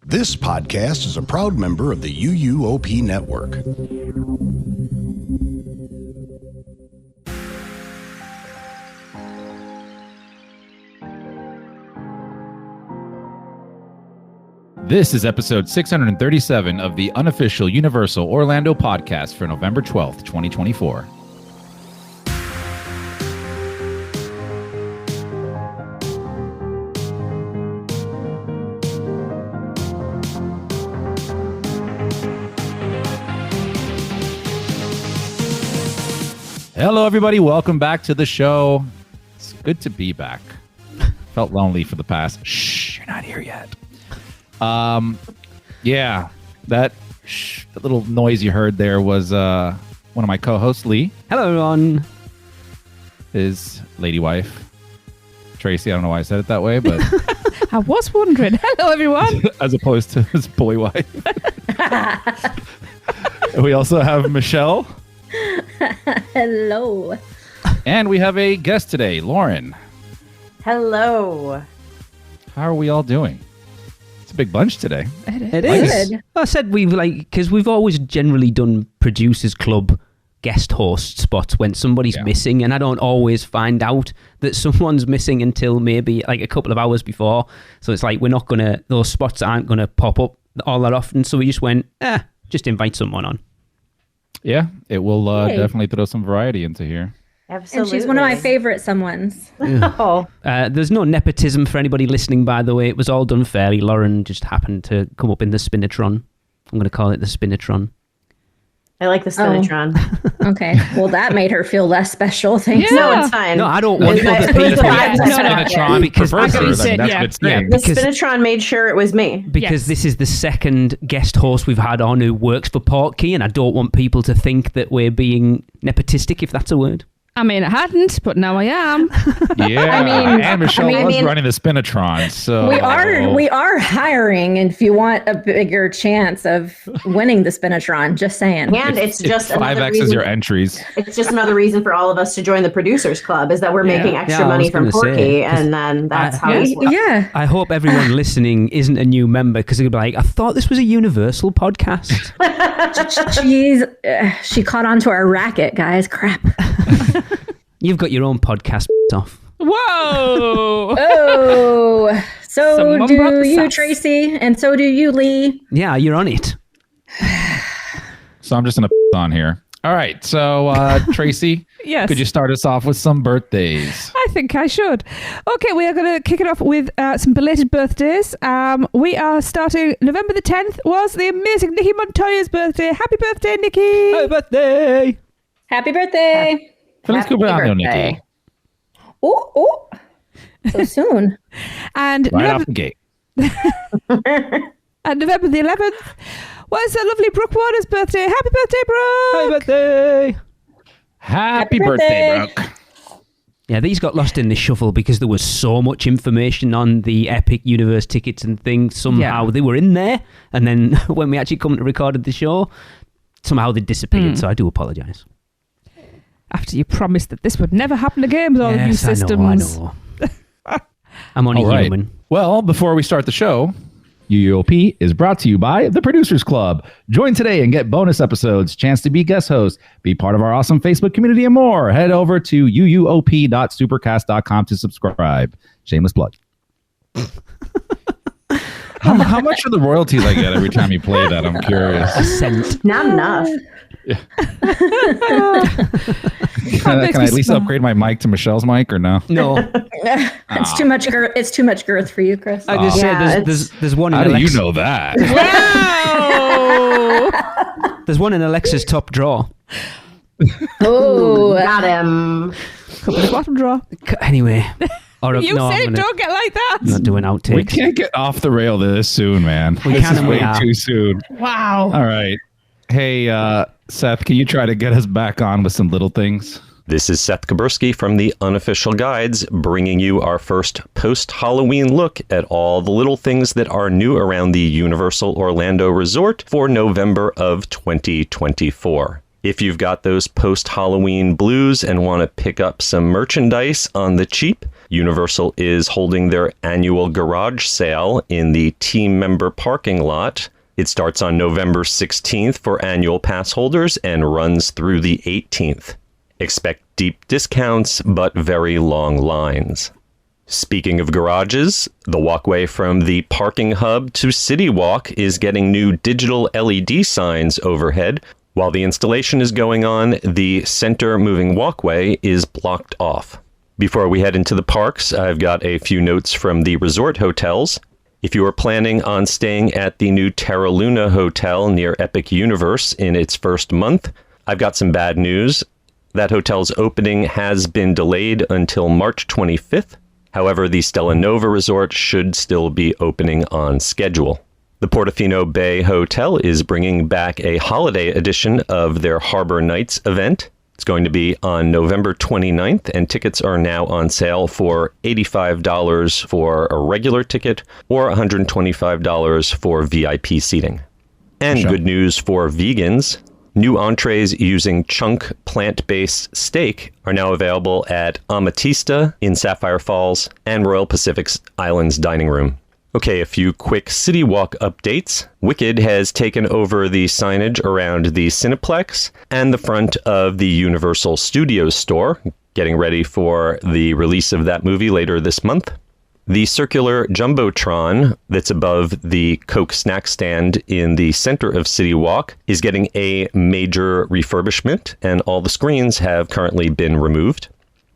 This podcast is a proud member of the UUOP network. This is episode 637 of the unofficial Universal Orlando podcast for November 12th, 2024. Hello, everybody. Welcome back to the show. It's good to be back. Felt lonely for the past. Shh, you're not here yet. Yeah, that little noise you heard there was one of my co-hosts, Lee. Hello, everyone. His lady wife, Tracy. I don't know why I said it that way, but I was wondering. Hello, everyone. as opposed to his boy wife. We also have Michelle. Hello. And we have a guest today, Lauren. Hello. How are we all doing? It's a big bunch today. It is. I said because we've always generally done producers club guest host spots when somebody's missing, and I don't always find out that someone's missing until maybe like a couple of hours before. So it's like those spots aren't gonna pop up all that often. So we just went, just invite someone on. Yeah, it will definitely throw some variety into here. Absolutely. And she's one of my favorite someones. Oh. There's no nepotism for anybody listening, by the way. It was all done fairly. Lauren just happened to come up in the Spinatron. I'm going to call it the Spinatron. I like the Spinatron. Oh. Okay. Well, that made her feel less special. Thanks. Yeah. No, it's fine. No, I don't want other people. Spinatron because the Spinatron made sure it was me. Because this is the second guest host we've had on who works for Portkey, and I don't want people to think that we're being nepotistic, if that's a word. I mean, I hadn't, but now I am. Yeah, and Michelle was running the Spinatron, so we are hiring. And if you want a bigger chance of winning the Spinatron, just saying. And it's just 5x is your entries. It's just another reason for all of us to join the producers club is that we're making extra money from Portkey, and then that's how it works. Yeah. I hope everyone listening isn't a new member because they'll be like, I thought this was a Universal podcast. Jeez, she caught on to our racket, guys. Crap. You've got your own podcast off. Whoa! Oh, so Someone do you, Tracy, and so do you, Lee. Yeah, you're on it. So I'm just gonna on here. All right, so Tracy, yes. Could you start us off with some birthdays? I think I should. Okay, we are going to kick it off with some belated birthdays. We are starting November the 10th was the amazing Nikki Montoya's birthday. Happy birthday, Nikki! Happy birthday! Happy birthday! Feliz cumpleaños, Nikki. Oh, so soon. And right off the gate. And November the 11th was a lovely Brooke Warner's birthday. Happy birthday, Brooke! Happy birthday! Happy birthday, Brooke. Yeah, these got lost in the shuffle because there was so much information on the Epic Universe tickets and things. Somehow they were in there, and then when we actually come to record the show, somehow they disappeared, so I do apologise. After you promised that this would never happen again with all of these systems. I know. I'm only human. Well, before we start the show, UUOP is brought to you by the Producers Club. Join today and get bonus episodes, chance to be guest host, be part of our awesome Facebook community, and more. Head over to uuop.supercast.com to subscribe. Shameless plug. How much are the royalties I get every time you play that? I'm curious. A cent. Not enough. Yeah. Can I at least upgrade my mic to Michelle's mic or no? No. It's too much girth. It's too much girth for you, Chris. I just said there's one in How Alexa. do you know that? Wow! There's one in Alexa's top drawer. Oh, got him. Couple of bottom drawer. Anyway. You said don't get like that. I'm not doing outtakes. We can't get off the rail this soon, man. This is way too soon. Wow. All right. Hey, Seth, can you try to get us back on with some little things? This is Seth Kaburski from the Unofficial Guides, bringing you our first post-Halloween look at all the little things that are new around the Universal Orlando Resort for November of 2024. If you've got those post-Halloween blues and want to pick up some merchandise on the cheap, Universal is holding their annual garage sale in the team member parking lot. It starts on November 16th for annual pass holders and runs through the 18th. Expect deep discounts, but very long lines. Speaking of garages, the walkway from the parking hub to City Walk is getting new digital LED signs overhead. While the installation is going on, the center moving walkway is blocked off. Before we head into the parks, I've got a few notes from the resort hotels. If you are planning on staying at the new Terra Luna Hotel near Epic Universe in its first month, I've got some bad news. That hotel's opening has been delayed until March 25th. However, the Stella Nova Resort should still be opening on schedule. The Portofino Bay Hotel is bringing back a holiday edition of their Harbor Nights event. It's going to be on November 29th, and tickets are now on sale for $85 for a regular ticket or $125 for VIP seating. And good news for vegans. New entrees using chunk plant-based steak are now available at Amatista in Sapphire Falls and Royal Pacific's Islands Dining Room. Okay, a few quick City Walk updates. Wicked has taken over the signage around the Cineplex and the front of the Universal Studios store, getting ready for the release of that movie later this month. The circular Jumbotron that's above the Coke snack stand in the center of City Walk is getting a major refurbishment, and all the screens have currently been removed.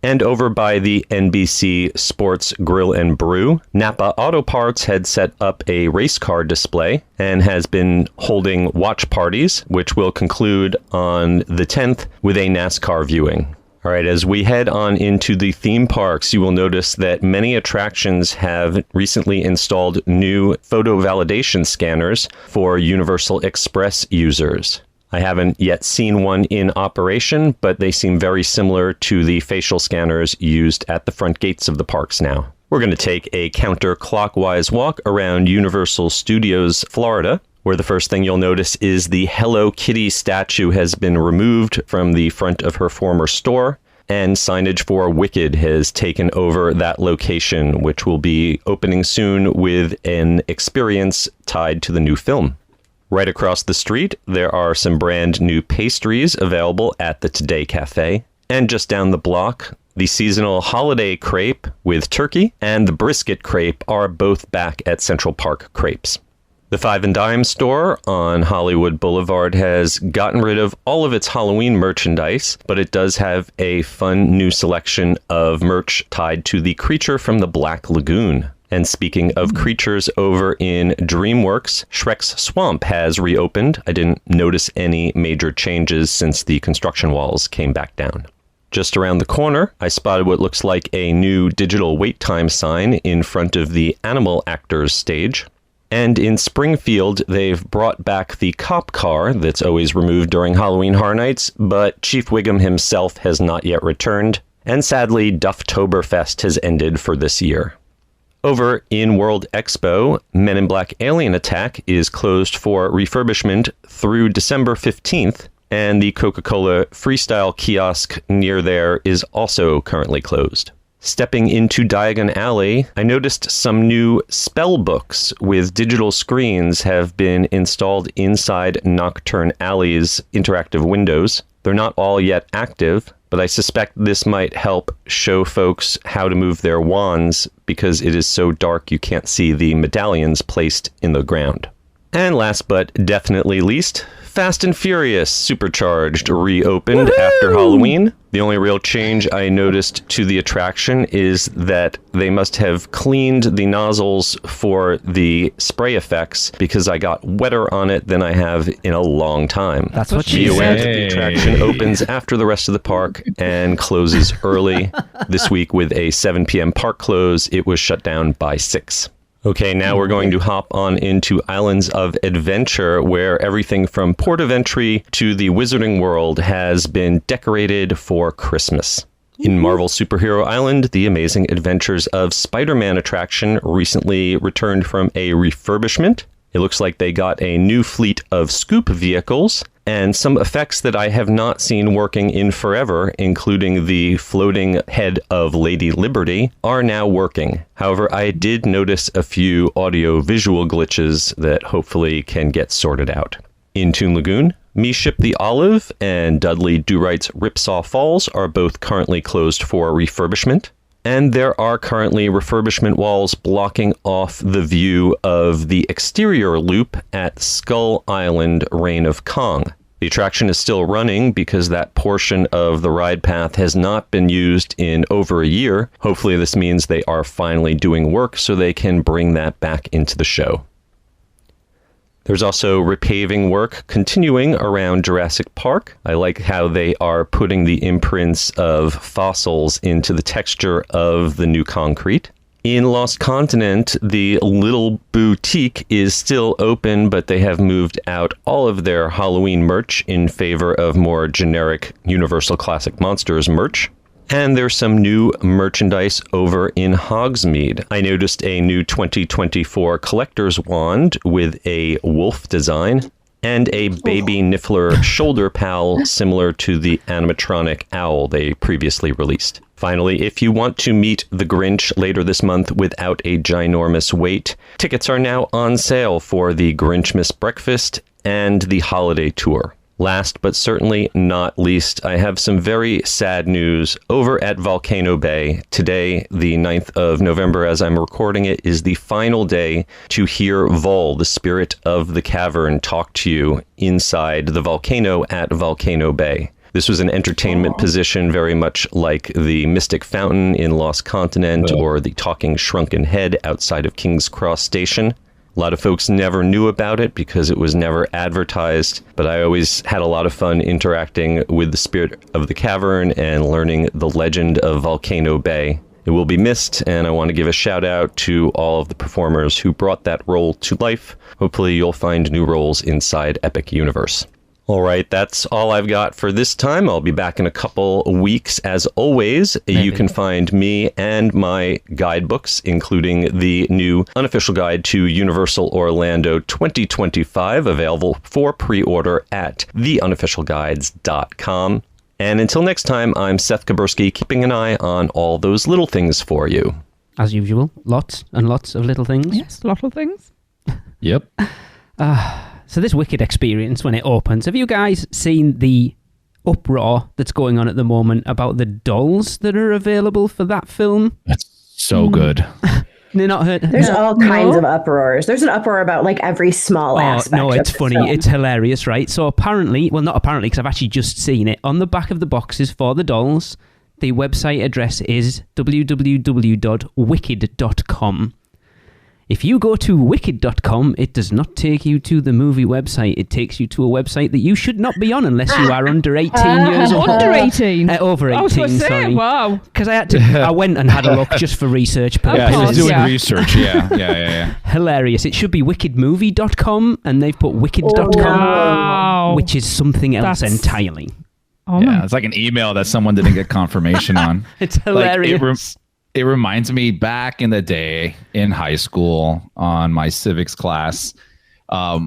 And over by the NBC Sports Grill and Brew, Napa Auto Parts had set up a race car display and has been holding watch parties, which will conclude on the 10th with a NASCAR viewing. All right, as we head on into the theme parks, you will notice that many attractions have recently installed new photo validation scanners for Universal Express users. I haven't yet seen one in operation, but they seem very similar to the facial scanners used at the front gates of the parks now. We're going to take a counterclockwise walk around Universal Studios, Florida, where the first thing you'll notice is the Hello Kitty statue has been removed from the front of her former store, and signage for Wicked has taken over that location, which will be opening soon with an experience tied to the new film. Right across the street, there are some brand new pastries available at the Today Cafe. And just down the block, the seasonal holiday crepe with turkey and the brisket crepe are both back at Central Park Crepes. The Five and Dime store on Hollywood Boulevard has gotten rid of all of its Halloween merchandise, but it does have a fun new selection of merch tied to the creature from the Black Lagoon. And speaking of creatures, over in DreamWorks, Shrek's Swamp has reopened. I didn't notice any major changes since the construction walls came back down. Just around the corner, I spotted what looks like a new digital wait time sign in front of the Animal Actors stage. And in Springfield, they've brought back the cop car that's always removed during Halloween Horror Nights, but Chief Wiggum himself has not yet returned. And sadly, Dufftoberfest has ended for this year. Over in World Expo, Men in Black Alien Attack is closed for refurbishment through December 15th, and the Coca-Cola Freestyle kiosk near there is also currently closed. Stepping into Diagon Alley, I noticed some new spell books with digital screens have been installed inside Nocturne Alley's interactive windows. They're not all yet active, but I suspect this might help show folks how to move their wands because it is so dark you can't see the medallions placed in the ground. And last but definitely least, Fast and Furious Supercharged reopened after Halloween. The only real change I noticed to the attraction is that they must have cleaned the nozzles for the spray effects because I got wetter on it than I have in a long time. That's what she said. said. The attraction opens after the rest of the park and closes early. This week with a 7 p.m. park close, it was shut down by 6. Okay, now we're going to hop on into Islands of Adventure, where everything from Port of Entry to the Wizarding World has been decorated for Christmas. In Marvel Superhero Island, the Amazing Adventures of Spider-Man attraction recently returned from a refurbishment. It looks like they got a new fleet of scoop vehicles, and some effects that I have not seen working in forever, including the floating head of Lady Liberty, are now working. However, I did notice a few audio-visual glitches that hopefully can get sorted out. In Toon Lagoon, Me Ship the Olive and Dudley Do-Right's Ripsaw Falls are both currently closed for refurbishment. And there are currently refurbishment walls blocking off the view of the exterior loop at Skull Island Reign of Kong. The attraction is still running because that portion of the ride path has not been used in over a year. Hopefully this means they are finally doing work so they can bring that back into the show. There's also repaving work continuing around Jurassic Park. I like how they are putting the imprints of fossils into the texture of the new concrete. In Lost Continent, the Little Boutique is still open, but they have moved out all of their Halloween merch in favor of more generic Universal Classic Monsters merch. And there's some new merchandise over in Hogsmeade. I noticed a new 2024 collector's wand with a wolf design and a baby Niffler shoulder pal similar to the animatronic owl they previously released. Finally, if you want to meet the Grinch later this month without a ginormous wait, tickets are now on sale for the Grinchmas Breakfast and the Holiday Tour. Last but certainly not least, I have some very sad news over at Volcano Bay. Today, the 9th of November, as I'm recording it, is the final day to hear Vol, the spirit of the cavern, talk to you inside the volcano at Volcano Bay. This was an entertainment position very much like the Mystic Fountain in Lost Continent or the Talking Shrunken Head outside of King's Cross Station. A lot of folks never knew about it because it was never advertised, but I always had a lot of fun interacting with the spirit of the cavern and learning the legend of Volcano Bay. It will be missed, and I want to give a shout out to all of the performers who brought that role to life. Hopefully you'll find new roles inside Epic Universe. All right, that's all I've got for this time. I'll be back in a couple weeks. As always, you can find me and my guidebooks, including the new unofficial guide to Universal Orlando 2025, available for pre-order at theunofficialguides.com. And until next time, I'm Seth Kaburski, keeping an eye on all those little things for you. As usual, lots and lots of little things. Yes, little things. Yep. So this Wicked experience, when it opens, have you guys seen the uproar that's going on at the moment about the dolls that are available for that film? That's so good. They're not heard. There's all kinds of uproars. There's an uproar about like every small aspect. No, it's of funny. film. It's hilarious, right? So apparently, well, not apparently, because I've actually just seen it. On the back of the boxes for the dolls, the website address is www.wicked.com. If you go to wicked.com, it does not take you to the movie website. It takes you to a website that you should not be on unless you are under 18 years old. Under 18? Over 18, I was going to say, sorry. wow. Because I went and had a look just for research purposes. Yeah, he was doing research. Yeah. Hilarious. It should be wickedmovie.com, and they've put wicked.com, wow. which is something else entirely. Oh yeah, it's like an email that someone didn't get confirmation on. It's hilarious. It reminds me back in the day in high school on my civics class.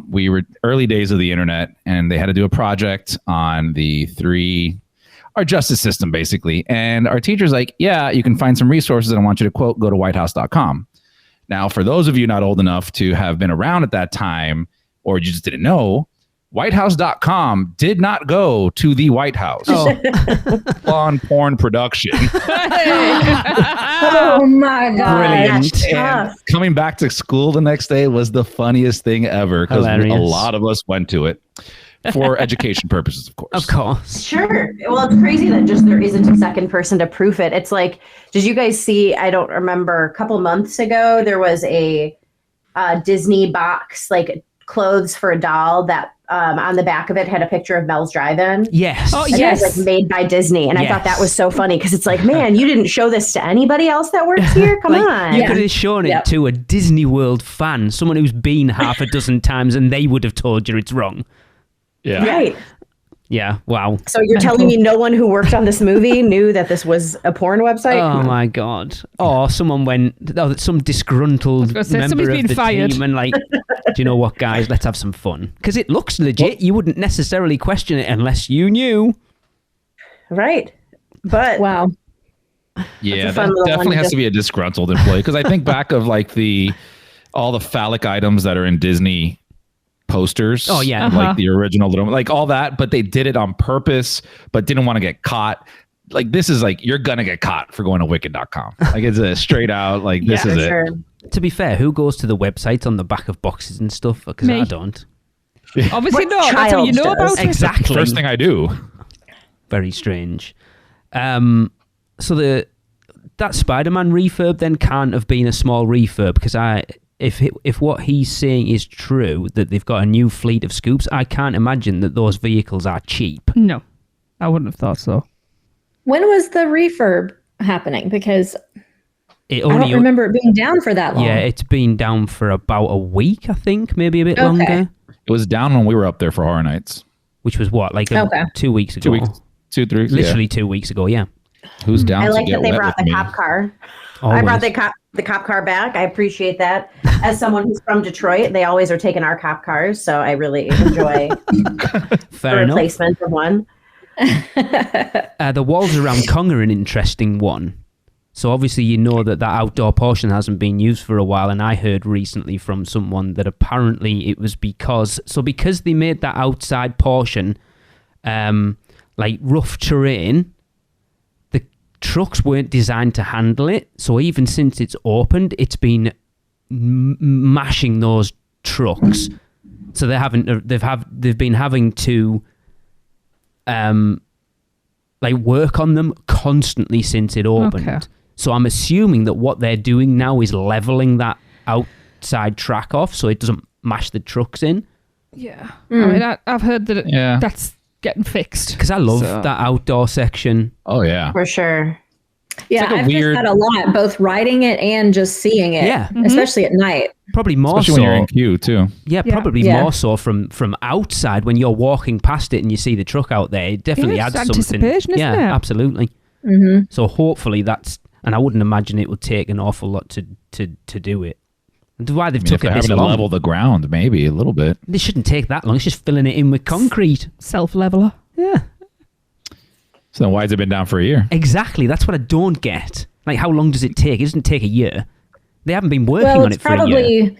We were early days of the internet, and they had to do a project on our justice system, basically. And our teacher's like, yeah, you can find some resources, and I want you to quote, go to whitehouse.com. Now, for those of you not old enough to have been around at that time, or you just didn't know, whitehouse.com did not go to the White House. On porn production. Oh my God. Brilliant. And coming back to school the next day was the funniest thing ever, because a lot of us went to it for education purposes, of course. Of course. Sure. Well, it's crazy that just there isn't a second person to proof it. It's like, did you guys see, I don't remember, a couple months ago, there was a Disney box, like clothes for a doll that on the back of it had a picture of Mel's Drive-In. Yes. Oh, yes. It was like made by Disney. And I thought that was so funny because it's like, man, you didn't show this to anybody else that works here? Come on. You could have shown it to a Disney World fan, someone who's been half a dozen times, and they would have told you it's wrong. Yeah. Right. Yeah, wow. So you're telling me no one who worked on this movie knew that this was a porn website? Oh my God. Or someone some disgruntled member somebody's of been the fired. team and like, do you know what, guys, let's have some fun. Because it looks legit. You wouldn't necessarily question it unless you knew. Right. But Wow. Yeah, a fun that little definitely one has to be a disgruntled employee. Because I think back of like all the phallic items that are in Disney posters. Oh, yeah. Like the original little, like all that, but they did it on purpose, but didn't want to get caught. Like this is like, you're going to get caught for going to wicked.com. Like it's a straight out, like this is for it. sure. To be fair, who goes to the websites on the back of boxes and stuff? Because Me. I don't. Obviously What not. That's how you know child about does? it. Exactly. First thing I do. Very strange. So that Spider-Man refurb then can't have been a small refurb because if what he's saying is true, that they've got a new fleet of scoops, I can't imagine that those vehicles are cheap. No, I wouldn't have thought so. When was the refurb happening? Because It I don't remember it being down for that long. Yeah, it's been down for about a week, I think, maybe a bit longer. It was down when we were up there for Horror Nights. Which was what, like 2 weeks ago? 2 weeks, 2, 3. Literally 2 weeks ago, yeah. Who's down I to like get that they wet brought with the me? cop car. Always. I brought the cop car back. I appreciate that. As someone who's from Detroit, they always are taking our cop cars, so I really enjoy the Fair enough. replacement of one. The walls around Kong are an interesting one. So obviously you know that outdoor portion hasn't been used for a while, and I heard recently from someone that apparently it was because they made that outside portion like rough terrain, the trucks weren't designed to handle it. So even since it's opened, it's been mashing those trucks. So they've been having to like work on them constantly since it opened. Okay. So I'm assuming that what they're doing now is leveling that outside track off so it doesn't mash the trucks in. Yeah. I mean, I've heard that that's getting fixed. Because I love that outdoor section. Oh, yeah. For sure. Yeah, like a I've weird- missed that a lot, both riding it and just seeing it. Yeah. Especially at night. Probably more Especially so. when you're in queue, too. Yeah, Yeah. probably Yeah. more so from outside when you're walking past it and you see the truck out there. It definitely Yeah, adds it's something. anticipation, isn't Yeah, it? absolutely. Mm-hmm. So hopefully that's, and I wouldn't imagine it would take an awful lot to do it. That's why they've I mean, if took they're it this having to long. level the ground, maybe a little bit. They shouldn't take that long. It's just filling it in with concrete. Self-leveler. Yeah, So then why has it been down for a year? exactly. That's what I don't get. Like, how long does it take? It doesn't take a year. They haven't been working Well, on it's it for a year.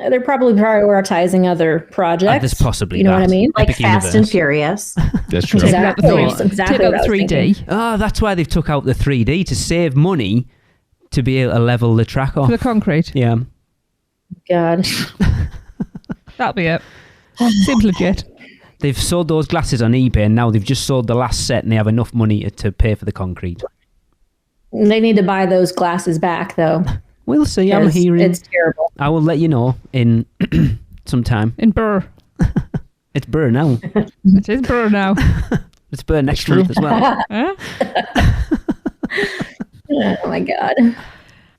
they're probably prioritizing other projects. There's possibly You know what I that. mean? Like Epic Fast and Universe. Furious. That's true. Exactly. No, That's exactly Take out what I the was 3D. thinking. Oh, that's why they've took out the 3D to save money to be able to level the track off. For the concrete. Yeah. God. That'll be it. Seems legit. They've sold those glasses on eBay and now they've just sold the last set and they have enough money to pay for the concrete. They need to buy those glasses back, though. We'll see. I'm 'cause hearing. It's terrible. I will let you know in some time. In Burr. It's Burr now. It is Burr now. It's Burr next true. month as well. Huh? Oh, my God.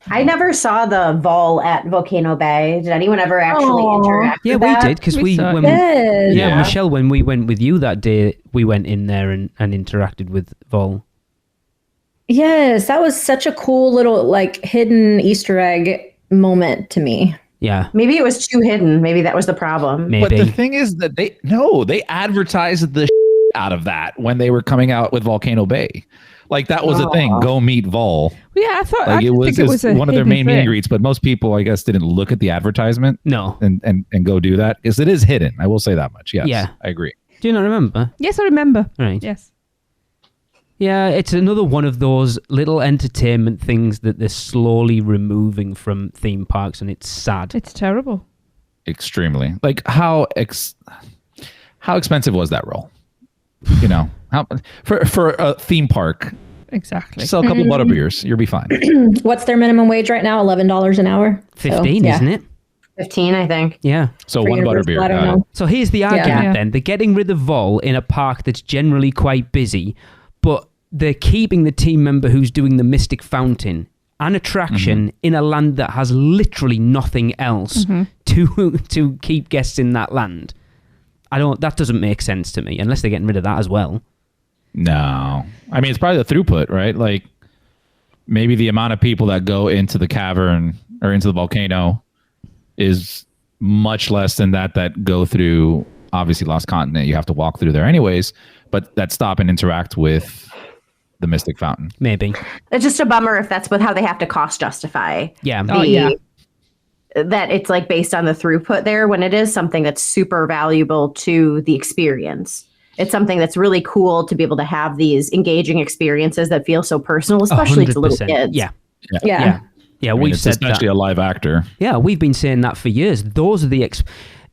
I never saw the Vol at Volcano Bay. Did anyone ever actually Aw. interact Yeah, with we that? did because We we saw it. when Yes. yeah, Yeah. Michelle, when we went with you that day, we went in there and interacted with Vol. Yes, that was such a cool little, like, hidden Easter egg moment to me. Yeah, Maybe it was too hidden. Maybe that was the problem. maybe. But the thing is that they advertised the out of that when they were coming out with Volcano Bay. Like that was a thing. Go meet Vol. Yeah, I thought Like I didn't think it was a one of their hidden main meet and thing. greets, but most people, I guess, didn't look at the advertisement No. and go do that because it is hidden. I will say that much. Yes, Yeah. I agree. Do you not remember? Yes, I remember. Right. Yes. Yeah, it's another one of those little entertainment things that they're slowly removing from theme parks, and it's sad. It's terrible. Extremely. Like how expensive was that roll? You know, how for a theme park, Exactly. sell a couple butterbeers, you'll be fine. What's their minimum wage right now? $11 an hour? 15, So, yeah. isn't it? 15, I think. Yeah. So For one Universal, butterbeer. I don't got it. know. So here's the argument Yeah. then. They're getting rid of Vol in a park that's generally quite busy, but they're keeping the team member who's doing the Mystic Fountain, an attraction in a land that has literally nothing else to keep guests in that land. That doesn't make sense to me unless they're getting rid of that as well. No. I mean, it's probably the throughput, right? Like maybe the amount of people that go into the cavern or into the volcano is much less than that go through, obviously, Lost Continent. You have to walk through there anyways, but that stop and interact with the Mystic Fountain. Maybe. It's just a bummer if that's how they have to cost justify. Yeah. That it's like based on the throughput there when it is something that's super valuable to the experience. It's something that's really cool to be able to have these engaging experiences that feel so personal, especially to little 100%. kids. Yeah. I mean, We've it's said essentially that. a live actor. Yeah, we've been saying that for years. Those are the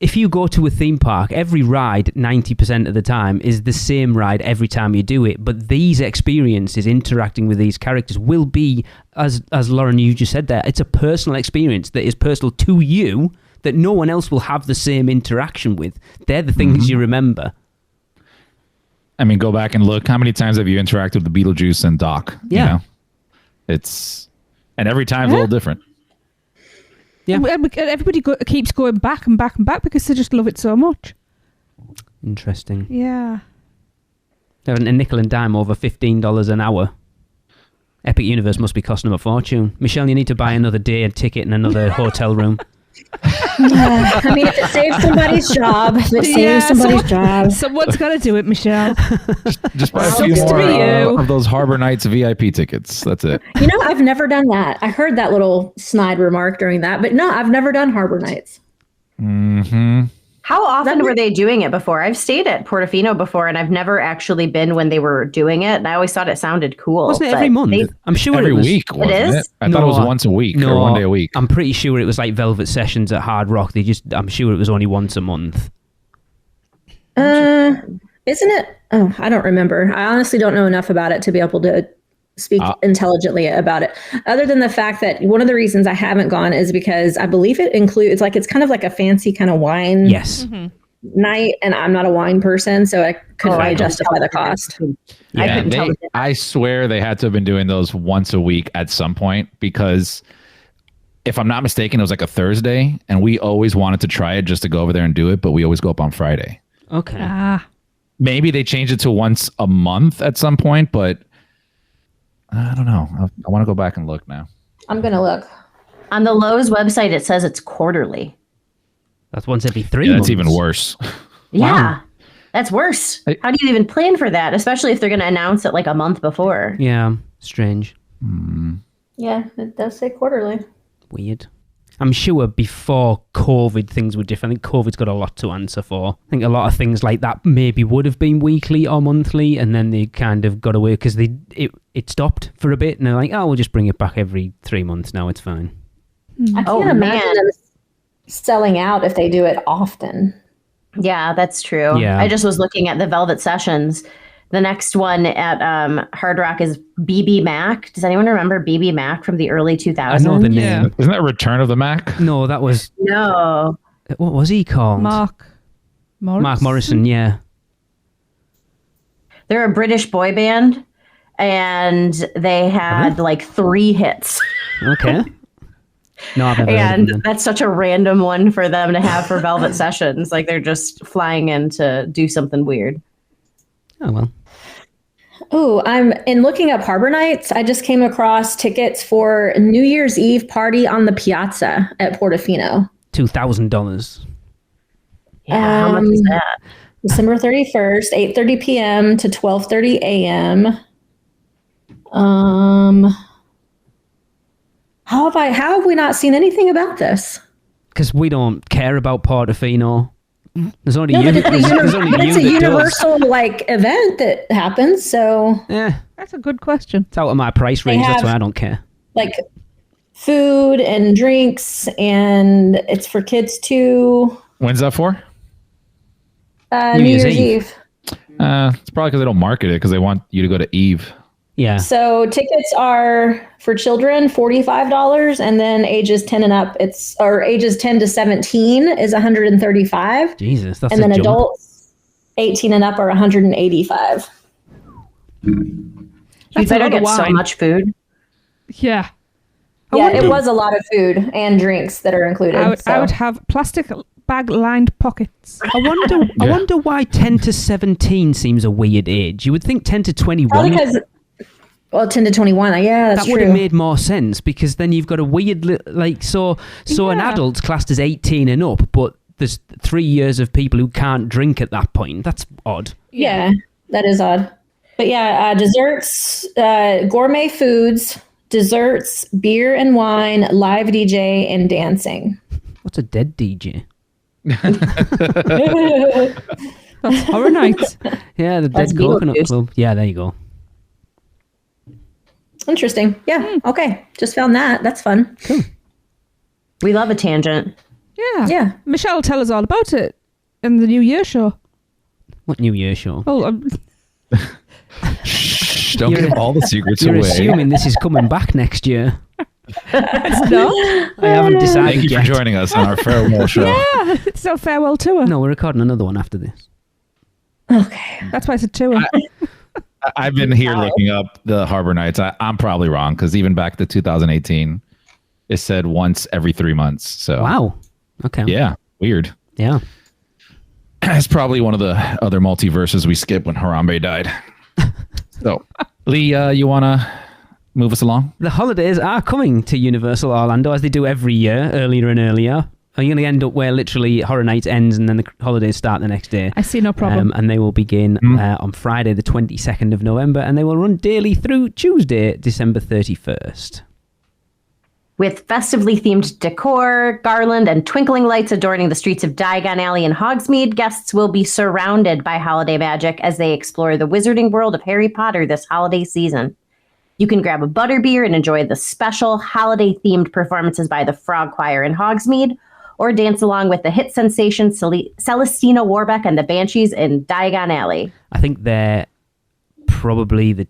if you go to a theme park, every ride 90% of the time is the same ride every time you do it. But these experiences, interacting with these characters, will be, as Lauren, you just said there, it's a personal experience that is personal to you that no one else will have the same interaction with. They're the things you remember. I mean, go back and look. How many times have you interacted with Beetlejuice and Doc? Yeah. And every time's a little different. Yeah. And everybody keeps going back and back and back because they just love it so much. Interesting. Yeah. They're a nickel and dime over $15 an hour. Epic Universe must be costing them a fortune. Michelle, you need to buy another day and ticket and another hotel room. I mean, if it saves somebody's job, Someone's got to do it, Michelle. Just buy a few more of those Harbor Nights VIP tickets. That's it. You know, I've never done that. I heard that little snide remark during that, but no, I've never done Harbor Nights. Mm-hmm. How often were they doing it before? I've stayed at Portofino before, and I've never actually been when they were doing it. And I always thought it sounded cool. Wasn't it every month? I'm sure every it was. week. Wasn't It is? it? I thought it was once a week or one day a week. I'm pretty sure it was like Velvet Sessions at Hard Rock. I'm sure it was only once a month. Isn't it? Oh, I don't remember. I honestly don't know enough about it to be able to speak intelligently about it. Other than the fact that one of the reasons I haven't gone is because I believe it includes, like, it's kind of like a fancy kind of wine. Yes. Night, and I'm not a wine person, so I couldn't really justify the cost. Yeah, I swear they had to have been doing those once a week at some point, because if I'm not mistaken, it was like a Thursday, and we always wanted to try it just to go over there and do it, but we always go up on Friday. Okay. Maybe they changed it to once a month at some point, but I don't know. I want to go back and look now. I'm gonna look. On the Lowe's website, it says it's quarterly. That's once every 3 months. That's even worse. Yeah, that's worse. How do you even plan for that? Especially if they're going to announce it like a month before. Yeah, strange. Yeah, it does say quarterly. Weird. I'm sure before COVID, things were different. I think COVID's got a lot to answer for. I think a lot of things like that maybe would have been weekly or monthly, and then they kind of got away because it stopped for a bit, and they're like, oh, we'll just bring it back every 3 months now. It's fine. I can't imagine them selling out if they do it often. Yeah, that's true. Yeah. I just was looking at the Velvet Sessions. The next one at Hard Rock is BB Mac. Does anyone remember BB Mac from the early 2000s? I know the name. Isn't that Return of the Mac? No, that was... No. What was he called? Mark Morrison, yeah. They're a British boy band, and they had like 3 hits. Okay. No, I've never heard of And them. that's such a random one for them to have for Velvet Sessions. Like, they're just flying in to do something weird. Oh, well. Oh, I'm in looking up Harbor Nights. I just came across tickets for New Year's Eve party on the piazza at Portofino. $2,000. Yeah, how much is that? December 31st, 8:30 p.m. to 12:30 a.m. How have we not seen anything about this? Because we don't care about Portofino. There's only No, you. but it's a that universal like event that happens. So does. Yeah, That's a good question. it's out of my price range. That's why I don't care. like food and drinks, and it's for kids too. When's that for? New Year's Eve. It's probably because they don't market it because they want you to go to Eve. Yeah. So tickets are for children $45, and then ages 10 and up, ages 10 to 17 is $135, Jesus, that's and then a jump. adults 18 and up are $185. You That's a better lot of get so wine. much food. Yeah. Yeah, it was a lot of food and drinks that are incled. I would have plastic bag-lined pockets. I wonder why 10 to 17 seems a weird age. You would think 10 to 21. Probably because, 10 to 21. Yeah, that's that would true. have made more sense because then you've got a weird an adult's classed as 18 and up, but there's 3 years of people who can't drink at that point. That's odd. Yeah, that is odd. But yeah, desserts, gourmet foods, desserts, beer and wine, live DJ, and dancing. What's a dead DJ? Horror Nights. Yeah, the That's Dead Coconut Beetlejuice. Club. Yeah, there you go. Interesting. Yeah. Okay. Just found that. That's fun. Cool. We love a tangent. Yeah. Yeah. Michelle will tell us all about it in the New Year show. What New Year show? Oh, Shh, don't give all the secrets You're away. assuming this is coming back next year. it's not. I haven't decided Thank you yet. for joining us on our farewell show. Yeah, it's our farewell tour. No, we're recording another one after this. Okay. That's why it's a tour. I've been here looking up the Harbor Nights. I'm probably wrong because even back to 2018, it said once every 3 months. So Wow. Okay. yeah, weird. Yeah. It's probably one of the other multiverses we skipped when Harambe died. So, Lee, you want to move us along? The holidays are coming to Universal Orlando as they do every year, earlier and earlier. Are you going to end up where literally Horror Nights ends and then the holidays start the next day? I see no problem. And they will begin on Friday, the 22nd of November, and they will run daily through Tuesday, December 31st. With festively themed decor, garland, and twinkling lights adorning the streets of Diagon Alley and Hogsmeade, guests will be surrounded by holiday magic as they explore the wizarding world of Harry Potter this holiday season. You can grab a butterbeer and enjoy the special holiday-themed performances by the Frog Choir in Hogsmeade, or dance along with the hit sensation Celestina Warbeck and the Banshees in Diagon Alley. I think they're probably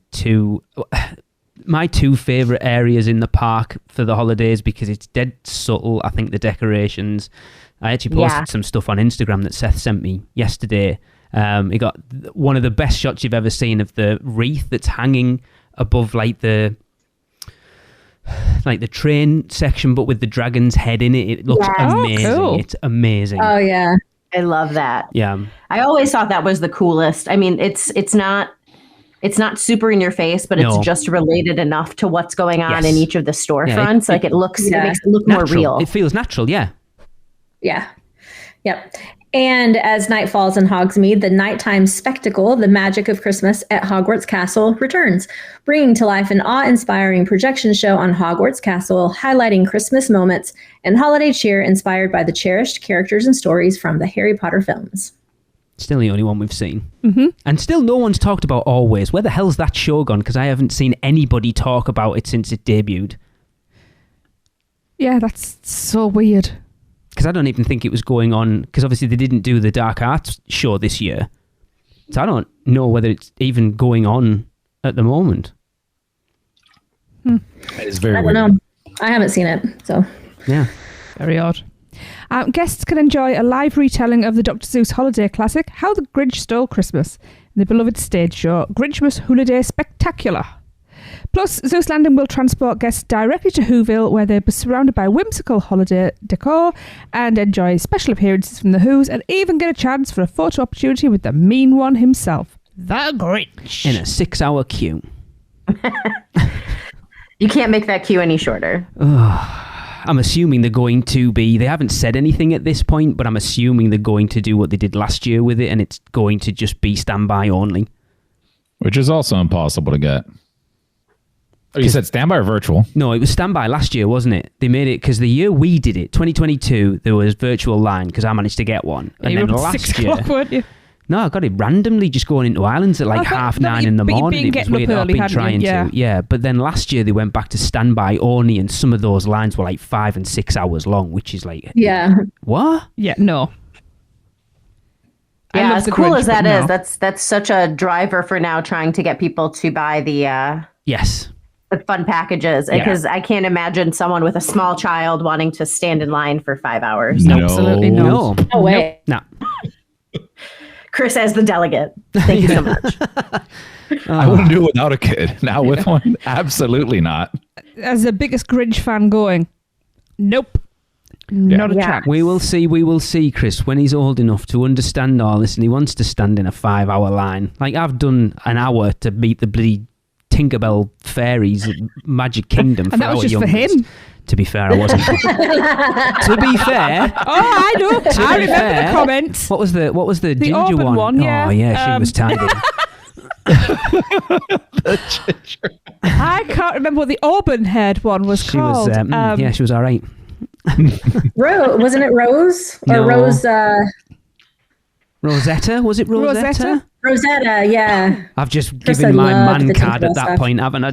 my two favorite areas in the park for the holidays because it's dead subtle. I think the decorations. I actually posted some stuff on Instagram that Seth sent me yesterday. He got one of the best shots you've ever seen of the wreath that's hanging above like the train section, but with the dragon's head in it. It looks amazing. Oh, cool. It's amazing. Oh yeah. I love that. Yeah. I always thought that was the coolest. I mean, it's not super in your face, but it's just related enough to what's going on in each of the storefronts. It makes it look more real. It feels natural, yeah. Yeah. Yep. And as night falls in Hogsmeade, the nighttime spectacle, The Magic of Christmas at Hogwarts Castle, returns, bringing to life an awe-inspiring projection show on Hogwarts Castle, highlighting Christmas moments and holiday cheer inspired by the cherished characters and stories from the Harry Potter films. Still the only one we've seen. Mm-hmm. And still no one's talked about Always. Where the hell's that show gone? Because I haven't seen anybody talk about it since it debuted. Yeah, that's so weird. Because I don't even think it was going on, because obviously they didn't do the Dark Arts show this year. So I don't know whether it's even going on at the moment. That is very I weird. don't know. I haven't seen it, so. Yeah. Very odd. Guests can enjoy a live retelling of the Dr. Seuss holiday classic, How the Grinch Stole Christmas, in the beloved stage show, Grinchmas Holiday Spectacular. Plus, Zeus Landing will transport guests directly to Whoville, where they'll be surrounded by whimsical holiday decor and enjoy special appearances from the Whos, and even get a chance for a photo opportunity with the mean one himself, the Grinch. In a 6-hour queue. You can't make that queue any shorter. I'm assuming they're going to be... They haven't said anything at this point, but I'm assuming they're going to do what they did last year with it, and it's going to just be standby only. Which is also impossible to get. Oh, you said standby or virtual? No, it was standby last year, wasn't it? They made it because the year we did it, 2022, there was virtual line because I managed to get one. And you then were up at last 6 year, o'clock, weren't you? no, I got it randomly just going into islands at like I thought- 9:30 in the but you'd morning. been It was getting up weird. I've early, been hadn't you? trying Yeah. to, yeah. But then last year they went back to standby only, and some of those lines were like 5 and 6 hours long, which is like, Yeah. what? Yeah, no. I Yeah, love as the cool Grinch, as that but is, no. that's such a driver for now trying to get people to buy Yes. the fun packages, because I can't imagine someone with a small child wanting to stand in line for 5 hours. No. Absolutely not. No. No way. No. Chris as the delegate. Thank you so much. I wouldn't do it without a kid. Now with one, absolutely not. As the biggest Grinch fan going, nope. Not a Yeah. chance. We will see, Chris, when he's old enough to understand all this and he wants to stand in a 5-hour line. Like, I've done an hour to meet the bloody Tinkerbell fairies at Magic Kingdom. And that was just for him. To be fair, I wasn't. To be fair. Oh, I know. I remember the comments. What was the ginger Auburn one, yeah. Oh, yeah, she was tidy. I can't remember what the auburn-haired one was She called. was, yeah, she was all right. Wasn't it Rose? Or No. Rose... Rosetta? Was it Rosetta? Rosetta, yeah. I've just Chris, given I my loved man the card at Tinkerbell that stuff. point, haven't I?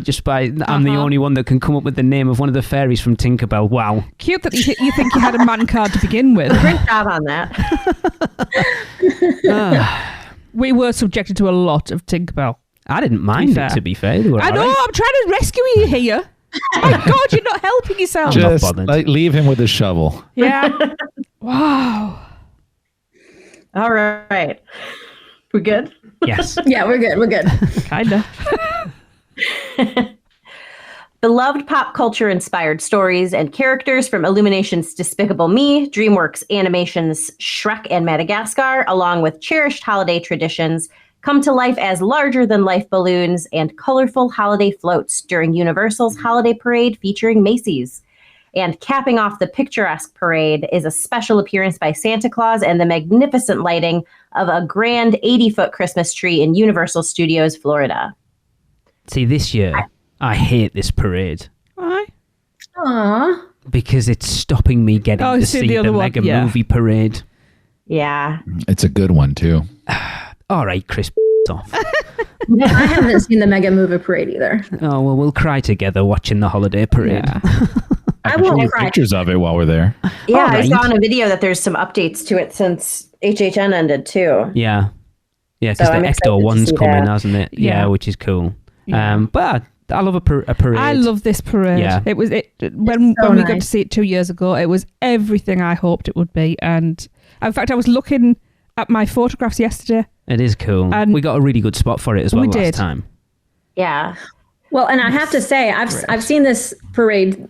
I'm the only one that can come up with the name of one of the fairies from Tinkerbell. Wow. Cute that you think you had a man card to begin with. Great job on that. We were subjected to a lot of Tinkerbell. I didn't mind it, to be fair. They were I know, all right. I'm trying to rescue you here. My God, you're not helping yourself. I'm not Just bothered. leave him with his shovel. Yeah. Wow. All right. We good? Yes. Yeah, we're good. We're good. Kinda. Beloved pop culture inspired stories and characters from Illumination's Despicable Me, DreamWorks Animation's Shrek and Madagascar, along with cherished holiday traditions, come to life as larger-than-life balloons and colorful holiday floats during Universal's Holiday Parade featuring Macy's. And capping off the picturesque parade is a special appearance by Santa Claus and the magnificent lighting of a grand 80-foot Christmas tree in Universal Studios, Florida. See, this year, I hate this parade Why? Aww. because it's stopping me getting to see the other one, mega yeah. movie parade. Yeah. It's a good one, too. All right, Chris, off. I haven't seen the Mega Movie Parade either. Oh, well, we'll cry together watching the holiday parade. Yeah. I I can show won't you cry. pictures of it while we're there. Yeah, All I right. saw in a video that there's some updates to it since HHN ended too. Yeah. Yeah, because So I'm the excited Ecto to one's see coming, that. hasn't it? Yeah, Yeah. which is cool. Yeah. But I love a parade. I love this parade. Yeah. It was when so we got to nice. see it 2 years ago. It was everything I hoped it would be, and in fact, I was looking at my photographs yesterday. It is cool. And we got a really good spot for it as well we last did. time. Yeah. Well, and I have to say, I've seen this parade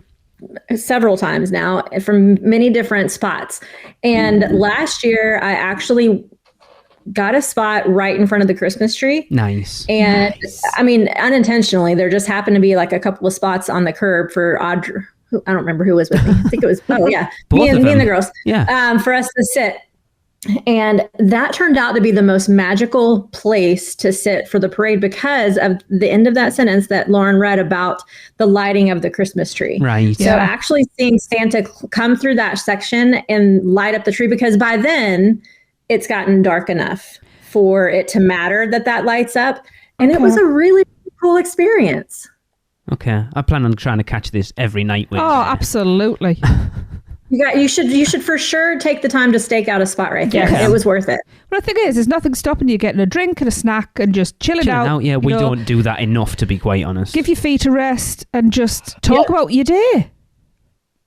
several times now from many different spots. And last year, I actually got a spot right in front of the Christmas tree. Nice. And I mean, unintentionally, there just happened to be like a couple of spots on the curb for Audrey. I don't remember who was with me. I think it was, oh yeah, Both me of and them. the girls. Yeah. For us to sit. And that turned out to be the most magical place to sit for the parade because of the end of that sentence that Lauren read about the lighting of the Christmas tree. Right. So Yeah. actually seeing Santa come through that section and light up the tree, because by then it's gotten dark enough for it to matter that lights up. And it was a really cool experience. Okay. I plan on trying to catch this every night. With Oh, absolutely. You should for sure take the time to stake out a spot right there. Yeah. It was worth it. But the thing is, there's nothing stopping you getting a drink and a snack and just chilling out. Yeah, you we know, don't do that enough, to be quite honest. give your feet a rest and just talk about your day.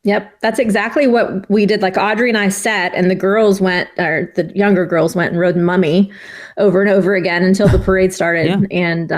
Yep, that's exactly what we did. Like Audrey and I sat, and the girls went, or the younger girls went and rode Mummy over and over again until the parade started, Yeah. and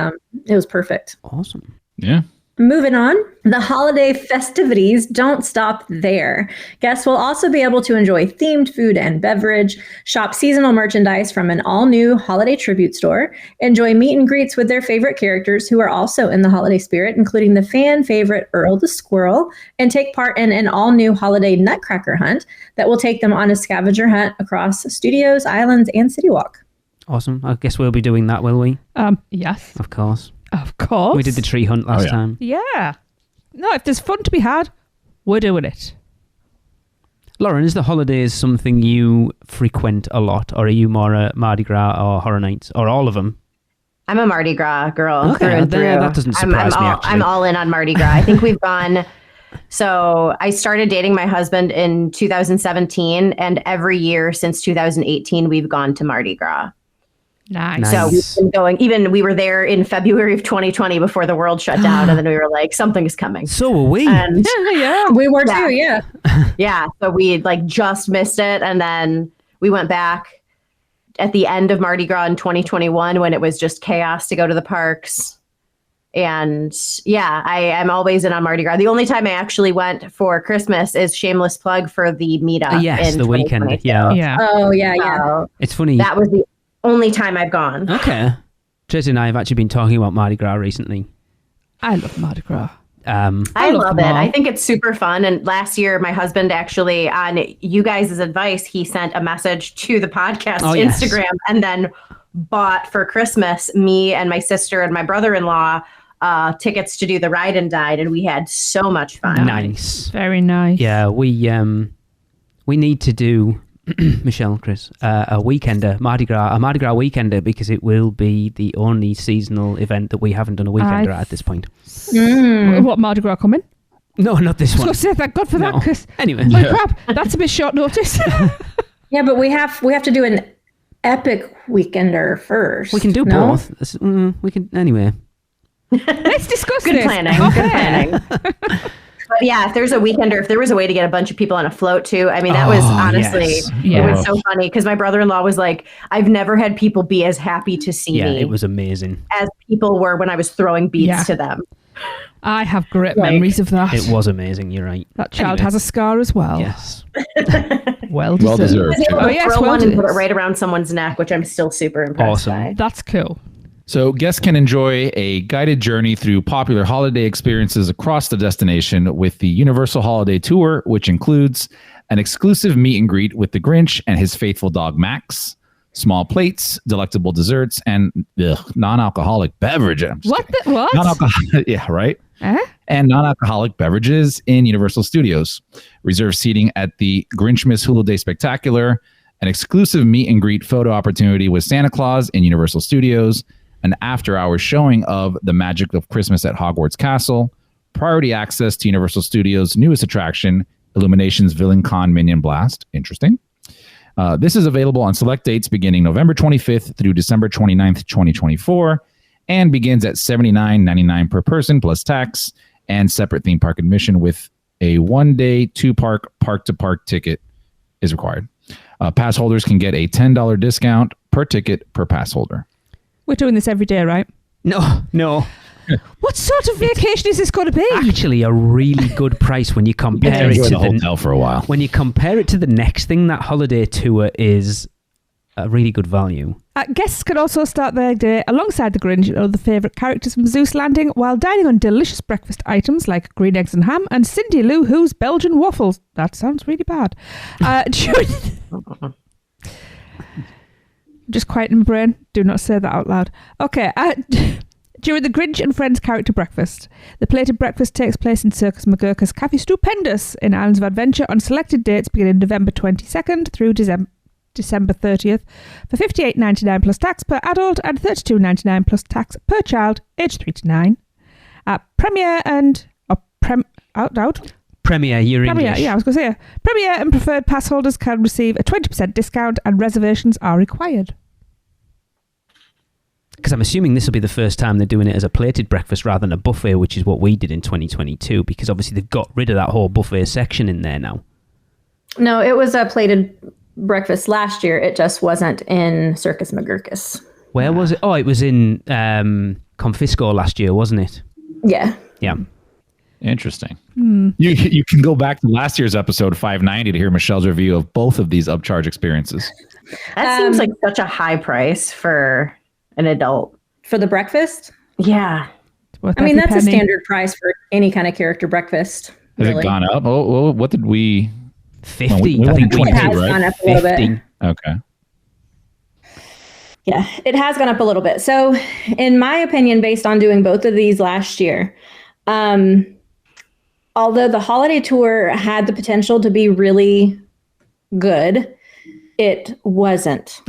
it was perfect. Awesome. Yeah. Moving on, the holiday festivities don't stop there. Guests will also be able to enjoy themed food and beverage, shop seasonal merchandise from an all-new holiday tribute store, enjoy meet and greets with their favorite characters who are also in the holiday spirit, including the fan favorite Earl the Squirrel, and take part in an all-new holiday nutcracker hunt that will take them on a scavenger hunt across studios, islands, and City Walk. Awesome. I guess we'll be doing that, will we? Yes, Of course. of course. We did the tree hunt last yeah. time. Yeah. No, if there's fun to be had, we're doing it. Lauren, is the holidays something you frequent a lot, or are you more a Mardi Gras or Horror Nights, or all of them? I'm a Mardi Gras girl Okay, through and through. that doesn't surprise me, actually. I'm all in on Mardi Gras. I think we've gone. So I started dating my husband in 2017, and every year since 2018, we've gone to Mardi Gras. Nice. Nice. So we've been going. Even we were there in February of 2020 before the world shut down, and then we were like, something's coming. So are we. And Yeah. We were Yeah. too, yeah. yeah, so we like just missed it, and then we went back at the end of Mardi Gras in 2021 when it was just chaos to go to the parks. And yeah, I'm always in on Mardi Gras. The only time I actually went for Christmas is shameless plug for the meetup. Yes, in the weekend. 2022. Yeah. Oh, yeah. So It's funny. that was the only time I've gone. Okay. Tracy and I have actually been talking about Mardi Gras recently. I love Mardi Gras. I love it. them all. I think it's super fun. And last year, my husband actually, on you guys' advice, he sent a message to the podcast Yes. Instagram and then bought for Christmas me and my sister and my brother-in-law tickets to do the Ride and Dine, and we had so much fun. Nice. Very nice. Yeah, we need to do Michelle, Chris, a weekender, Mardi Gras weekender, because it will be the only seasonal event that we haven't done a weekender at this point. What Mardi Gras coming? No, not this I one. was going to say, thank God for that, No. because Anyway. my crap, that's a bit short notice. Yeah, but we have to do an epic weekender first. We can do no? both. We can anyway. Let's discuss Good this. planning. Okay. Good planning. But yeah, if there's a weekender, if there was a way to get a bunch of people on a float too, I mean, that was honestly, yes. it was so funny because my brother-in-law was like, I've never had people be as happy to see Yeah, me it was amazing. as people were when I was throwing beats Yeah. to them. I have great Like, memories of that. It was amazing. You're right. That child Anyway. has a scar as well. Yes. Well Well deserved. deserved. Oh, yes, Throw well one and put it deserved. right around someone's neck, which I'm still super impressed Awesome. by. That's cool. So guests can enjoy a guided journey through popular holiday experiences across the destination with the Universal Holiday Tour, which includes an exclusive meet and greet with the Grinch and his faithful dog Max, small plates, delectable desserts, and non-alcoholic beverages. I'm just What? kidding. What? Non-alcoholic, yeah, right. Eh? And non-alcoholic beverages in Universal Studios. Reserved seating at the Grinchmas Hula Day Spectacular, an exclusive meet and greet photo opportunity with Santa Claus in Universal Studios, an after-hours showing of The Magic of Christmas at Hogwarts Castle, priority access to Universal Studios' newest attraction, Illumination's Villain Con Minion Blast. Interesting. This is available on select dates beginning November 25th through December 29th, 2024, and begins at $79.99 per person plus tax and separate theme park admission with a one-day, park-to-park ticket is required. Pass holders can get a $10 discount per ticket per pass holder. We're doing this every day, right? No. What sort of vacation is this going to be? Actually, a really good price when you compare it Enjoy to the hotel for a while. when you compare it to the next thing. That holiday tour is a really good value. Guests can also start their day alongside the Grinch and other favourite characters from Zeus Landing while dining on delicious breakfast items like green eggs and ham and Cindy Lou Who's Belgian waffles. That sounds really bad. Just quiet in my brain. Do not say that out loud. Okay. During the Grinch and Friends character breakfast, the plated breakfast takes place in Circus McGurk's Cafe Stupendous in Islands of Adventure on selected dates beginning November 22nd through December 30th for $58.99 plus tax per adult and $32.99 plus tax per child aged 3 to 9. Premier and Premier, you're Premier, English. yeah, I was going to say Premier and preferred pass holders can receive a 20% discount and reservations are required. Because I'm assuming this will be the first time they're doing it as a plated breakfast rather than a buffet, which is what we did in 2022, because obviously they've got rid of that whole buffet section in there now. No, it was a plated breakfast last year. It just wasn't in Circus McGurk's. Where was it? Oh, it was in Confisco last year, wasn't it? Yeah. Yeah. Interesting. You can go back to last year's episode 590 to hear Michelle's review of both of these upcharge experiences. That seems like such a high price for an adult. For the breakfast? Yeah. Worth I mean, every that's a penny. standard price for any kind of character breakfast. Has Really. it gone up? Oh, what did we... 50. we I think went we It 22, has right? gone up a little 50. bit. Okay. Yeah, it has gone up a little bit. So, in my opinion, based on doing both of these last year, although the holiday tour had the potential to be really good, it wasn't.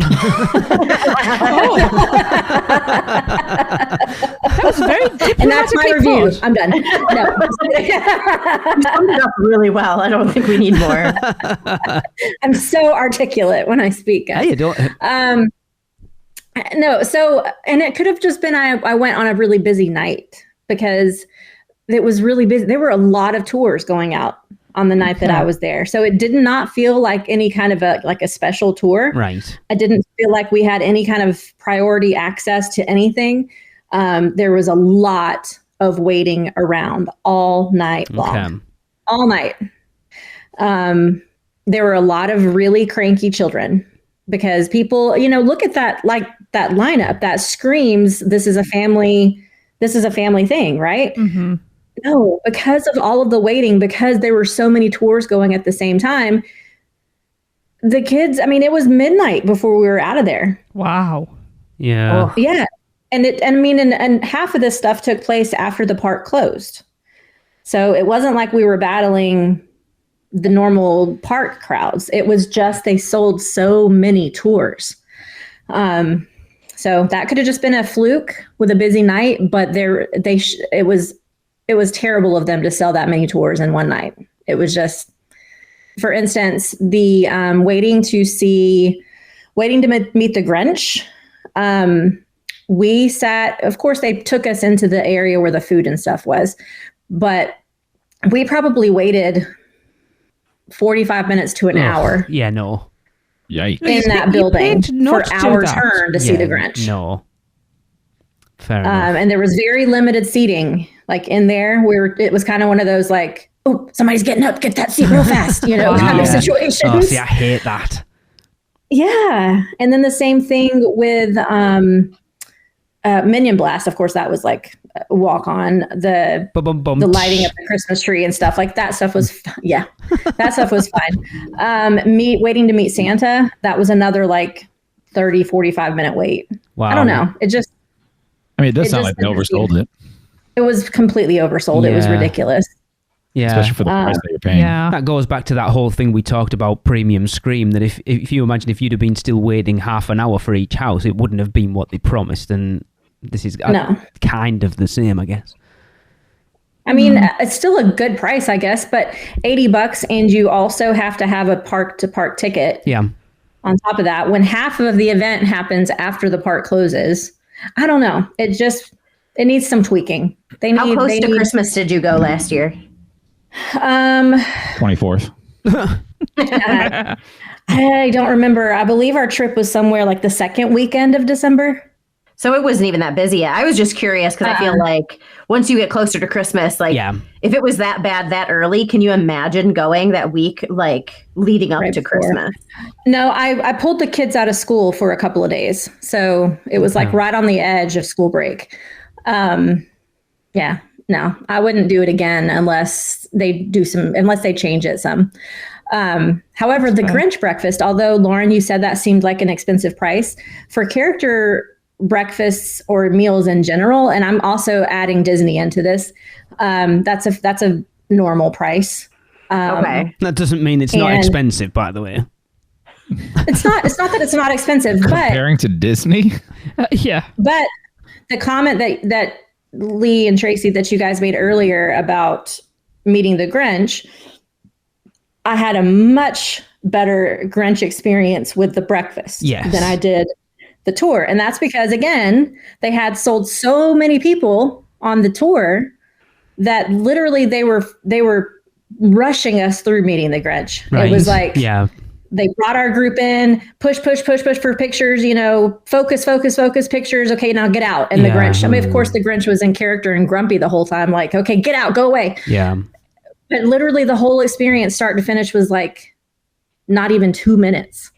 That was very diplomatically And that's my review. put. I'm done. No. You summed it up really well. I don't think we need more. I'm so articulate when I speak. Hey, you don't. No, so, and it could have just been I went on a really busy night because it was really busy. There were a lot of tours going out on the night that I was there. So it did not feel like any kind of a special tour. Right. I didn't feel like we had any kind of priority access to anything. There was a lot of waiting around all night long. Okay. All night. There were a lot of really cranky children because people, look at that, like that lineup that screams, this is a family thing, right? Mm-hmm. No, because of all of the waiting, because there were so many tours going at the same time, the kids, it was midnight before we were out of there. Wow. Yeah. Oh. Yeah. And half of this stuff took place after the park closed. So it wasn't like we were battling the normal park crowds. It was just they sold so many tours. So that could have just been a fluke with a busy night, but it was terrible of them to sell that many tours in one night. It was just, for instance, the waiting to meet the Grinch. We sat, of course, they took us into the area where the food and stuff was, but we probably waited 45 minutes to an hour. Yeah, no. Yikes. In that building for our turn to see the Grinch. No. Fair enough. And there was very limited seating, like in there where it was kind of one of those like, oh, somebody's getting up, get that seat real fast, kind of situations. Oh, see, I hate that. Yeah. And then the same thing with Minion Blast. Of course, that was like walk on the lighting of the Christmas tree and stuff like that stuff was, that stuff was fine. Waiting to meet Santa. That was another like 30, 45 minute wait. Wow. I don't know. It just, it does sound like they oversold it. It was completely oversold. It was ridiculous. Yeah. Especially for the price that you're paying. Yeah. That goes back to that whole thing we talked about premium Scream, that if you imagine if you'd have been still waiting half an hour for each house, it wouldn't have been what they promised. And this is kind of the same, I guess. It's still a good price, I guess, but $80 and you also have to have a park to park ticket. Yeah. On top of that, when half of the event happens after the park closes, I don't know. It needs some tweaking. How close to Christmas did you go last year? 24th. I don't remember. I believe our trip was somewhere like the second weekend of December. So it wasn't even that busy yet. I was just curious because I feel like once you get closer to Christmas, like if it was that bad that early, can you imagine going that week like leading up to Christmas? No, I pulled the kids out of school for a couple of days. So it was like right on the edge of school break. No, I wouldn't do it again unless they change it some. However, the Grinch breakfast, although Lauren, you said that seemed like an expensive price for character breakfasts or meals in general, and I'm also adding Disney into this. That's a normal price. Okay, that doesn't mean it's not expensive, by the way. It's not that it's not expensive, but comparing to Disney, yeah. But the comment that Lee and Tracy that you guys made earlier about meeting the Grinch, I had a much better Grinch experience with the breakfast than I did the tour. And that's because, again, they had sold so many people on the tour that literally they were rushing us through meeting the Grinch. Right. It was like, they brought our group in, push for pictures, focus pictures. Okay, now get out. And the Grinch, of course, the Grinch was in character and grumpy the whole time. Like, okay, get out, go away. Yeah. But literally the whole experience start to finish was like not even 2 minutes.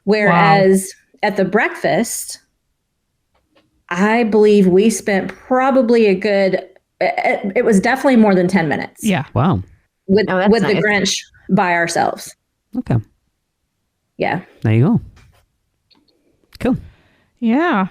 Whereas at the breakfast, I believe we spent probably it was definitely more than 10 minutes. Yeah. Wow. With the Grinch by ourselves. Okay. Yeah. There you go. Cool. Yeah.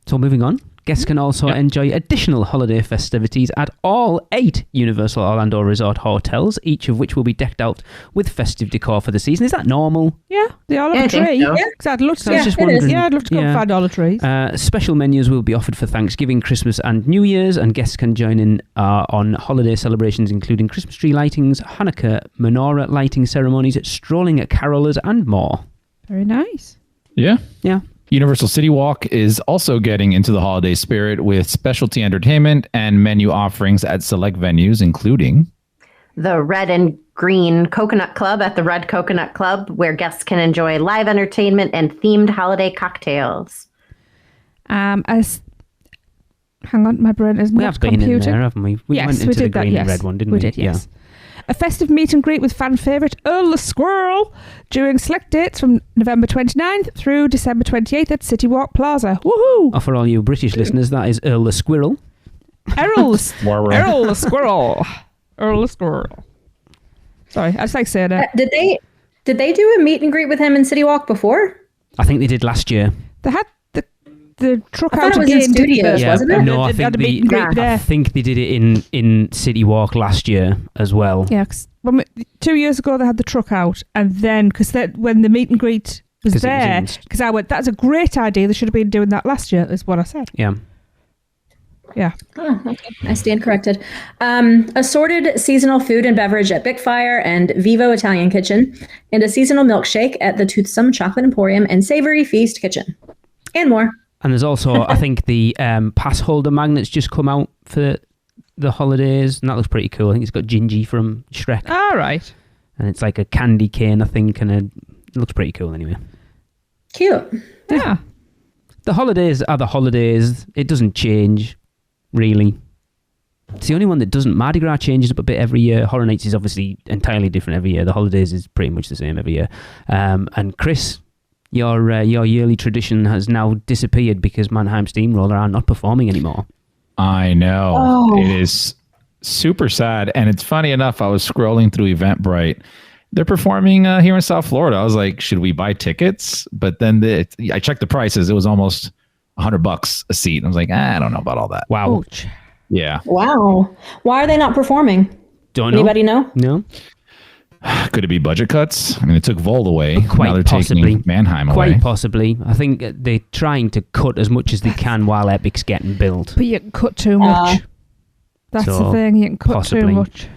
So moving on. Guests can also enjoy additional holiday festivities at all 8 Universal Orlando Resort hotels, each of which will be decked out with festive decor for the season. Is that normal? Yeah, they all have a tree. So. Yeah, because I'd love to. I'd love to go for $5 trees. Special menus will be offered for Thanksgiving, Christmas, and New Year's, and guests can join in on holiday celebrations, including Christmas tree lightings, Hanukkah, menorah lighting ceremonies, strolling at carolers, and more. Very nice. Yeah. Yeah. Universal City Walk is also getting into the holiday spirit with specialty entertainment and menu offerings at select venues, including the Red and Green Coconut Club at the Red Coconut Club, where guests can enjoy live entertainment and themed holiday cocktails. A Hang on, my brain is We not have been in computing. there, haven't we? We Yes, went we into the did that, green yes. and red one, didn't we? We did, yes. A festive meet and greet with fan favourite Earl the Squirrel during select dates from November 29th through December 28th at City Walk Plaza. Woohoo! Oh, for all you British listeners, that is Earl the Squirrel. Errol the Squirrel. Earl the Squirrel. Sorry, I just like saying it. Did they do a meet and greet with him in City Walk before? I think they did last year. They had the truck I out thought it was again, in didn't studios, they? wasn't it? No, I They had think a meet and greet I there. think they did it in City Walk last year as well. Yeah, 'cause 2 years ago they had the truck out, and then because when the meet and greet was 'Cause it was there, in- because I went, that's a great idea. They should have been doing that last year, is what I said. Yeah. Yeah. Oh, okay. I stand corrected. Assorted seasonal food and beverage at Big Fire and Vivo Italian Kitchen, and a seasonal milkshake at the Toothsome Chocolate Emporium and Savory Feast Kitchen, and more. And there's also, I think, the pass holder magnets just come out for the holidays, and that looks pretty cool. I think it's got Gingy from Shrek, All right. and it's like a candy cane, I think, and it looks pretty cool anyway. Cute. Yeah. The holidays are the holidays. It doesn't change, really. It's the only one that doesn't. Mardi Gras changes up a bit every year. Horror Nights is obviously entirely different every year. The holidays is pretty much the same every year. And Chris, your yearly tradition has now disappeared because Mannheim Steamroller are not performing anymore. I know. It is super sad. And it's funny enough, I was scrolling through Eventbrite. They're performing here in South Florida. I was like, should we buy tickets? But then I checked the prices. It was almost $100 a seat. I was like, I don't know about all that. Wow. Ouch. Yeah. Wow. Why are they not performing? Don't know. Anybody know? No. Could it be budget cuts? I mean, it took Volt away. Quite now they're possibly. taking Mannheim Quite away. possibly. I think they're trying to cut as much as they can while Epic's getting built. But you can cut too much. That's So, the thing. You can cut possibly. too much.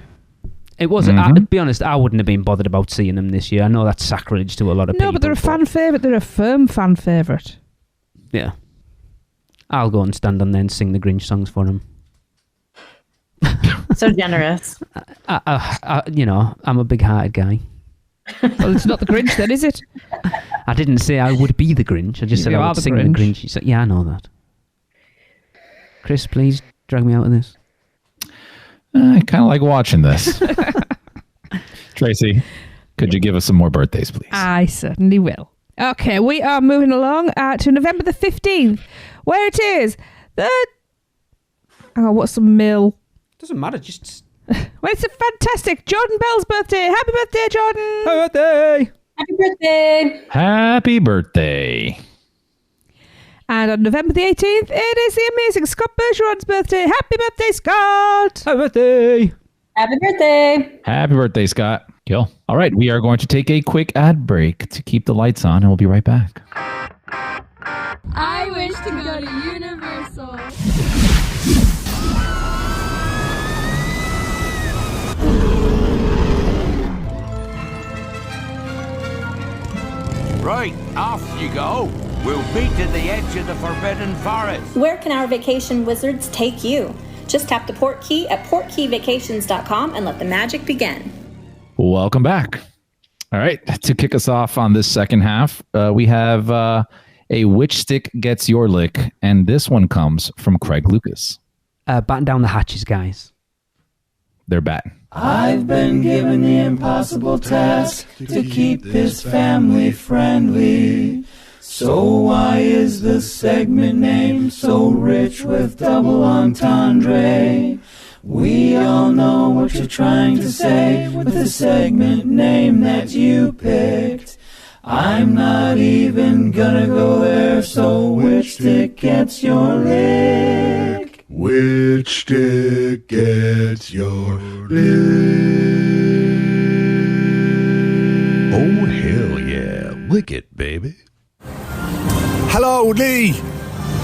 It was, to be honest, I wouldn't have been bothered about seeing them this year. I know that's sacrilege to a lot of people. No, but they're a fan favourite. They're a firm fan favourite. Yeah. I'll go and stand on there and sing the Grinch songs for them. So generous. I'm a big-hearted guy. Well, it's not the Grinch then, is it? I didn't say I would be the Grinch. I just said You I are would the sing the Grinch. Grinch. You said, yeah, I know that. Chris, please drag me out of this. I kind of like watching this. Tracy, could you give us some more birthdays, please? I certainly will. Okay, we are moving along to November the 15th, where it is what's the mill? Doesn't matter, just... Well, it's a fantastic Jordan Bell's birthday. Happy birthday, Jordan! Happy birthday! Happy birthday. Happy birthday. And on November the 18th, it is the amazing Scott Bergeron's birthday. Happy birthday, Scott! Happy birthday! Happy birthday. Happy birthday, Scott. Kill. All right, we are going to take a quick ad break to keep the lights on, and we'll be right back. I wish to go to Universal. Right, off you go. We'll beat to the edge of the Forbidden Forest. Where can our vacation wizards take you? Just tap the port key at portkeyvacations.com and let the magic begin. Welcome back. All right, to kick us off on this second half, we have a Which Stick Gets Your Lick, and this one comes from Craig Lucas. Batten down the hatches, guys. They're batting. I've been given the impossible task to keep this family friendly. So why is the segment name so rich with double entendre? We all know what you're trying to say with the segment name that you picked. I'm not even gonna go there, so which stick gets your lick? Which stick gets your lick? Oh, hell yeah. Lick it, baby. Hello, Lee,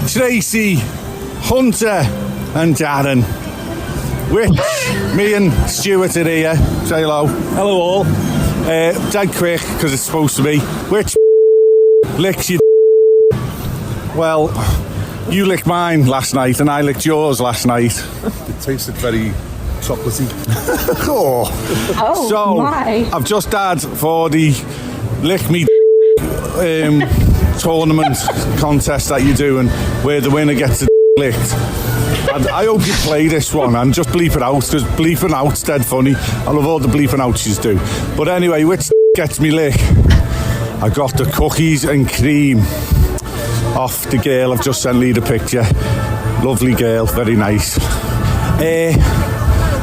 Tracy, Hunter, and Darren. Which, me and Stuart are here. Say hello. Hello, all. Dead quick, because it's supposed to be. Which licks you? Well, you licked mine last night, and I licked yours last night. It tasted very chocolatey. Oh, So, my. I've just had for the Lick Me tournament contest that you're doing, where the winner gets licked. And I hope you play this one and just bleep it out, because bleeping out's dead funny. I love all the bleeping outs you do. But anyway, which gets me lick? I got the cookies and cream off the girl I've just sent Lee the picture. Lovely girl, very nice.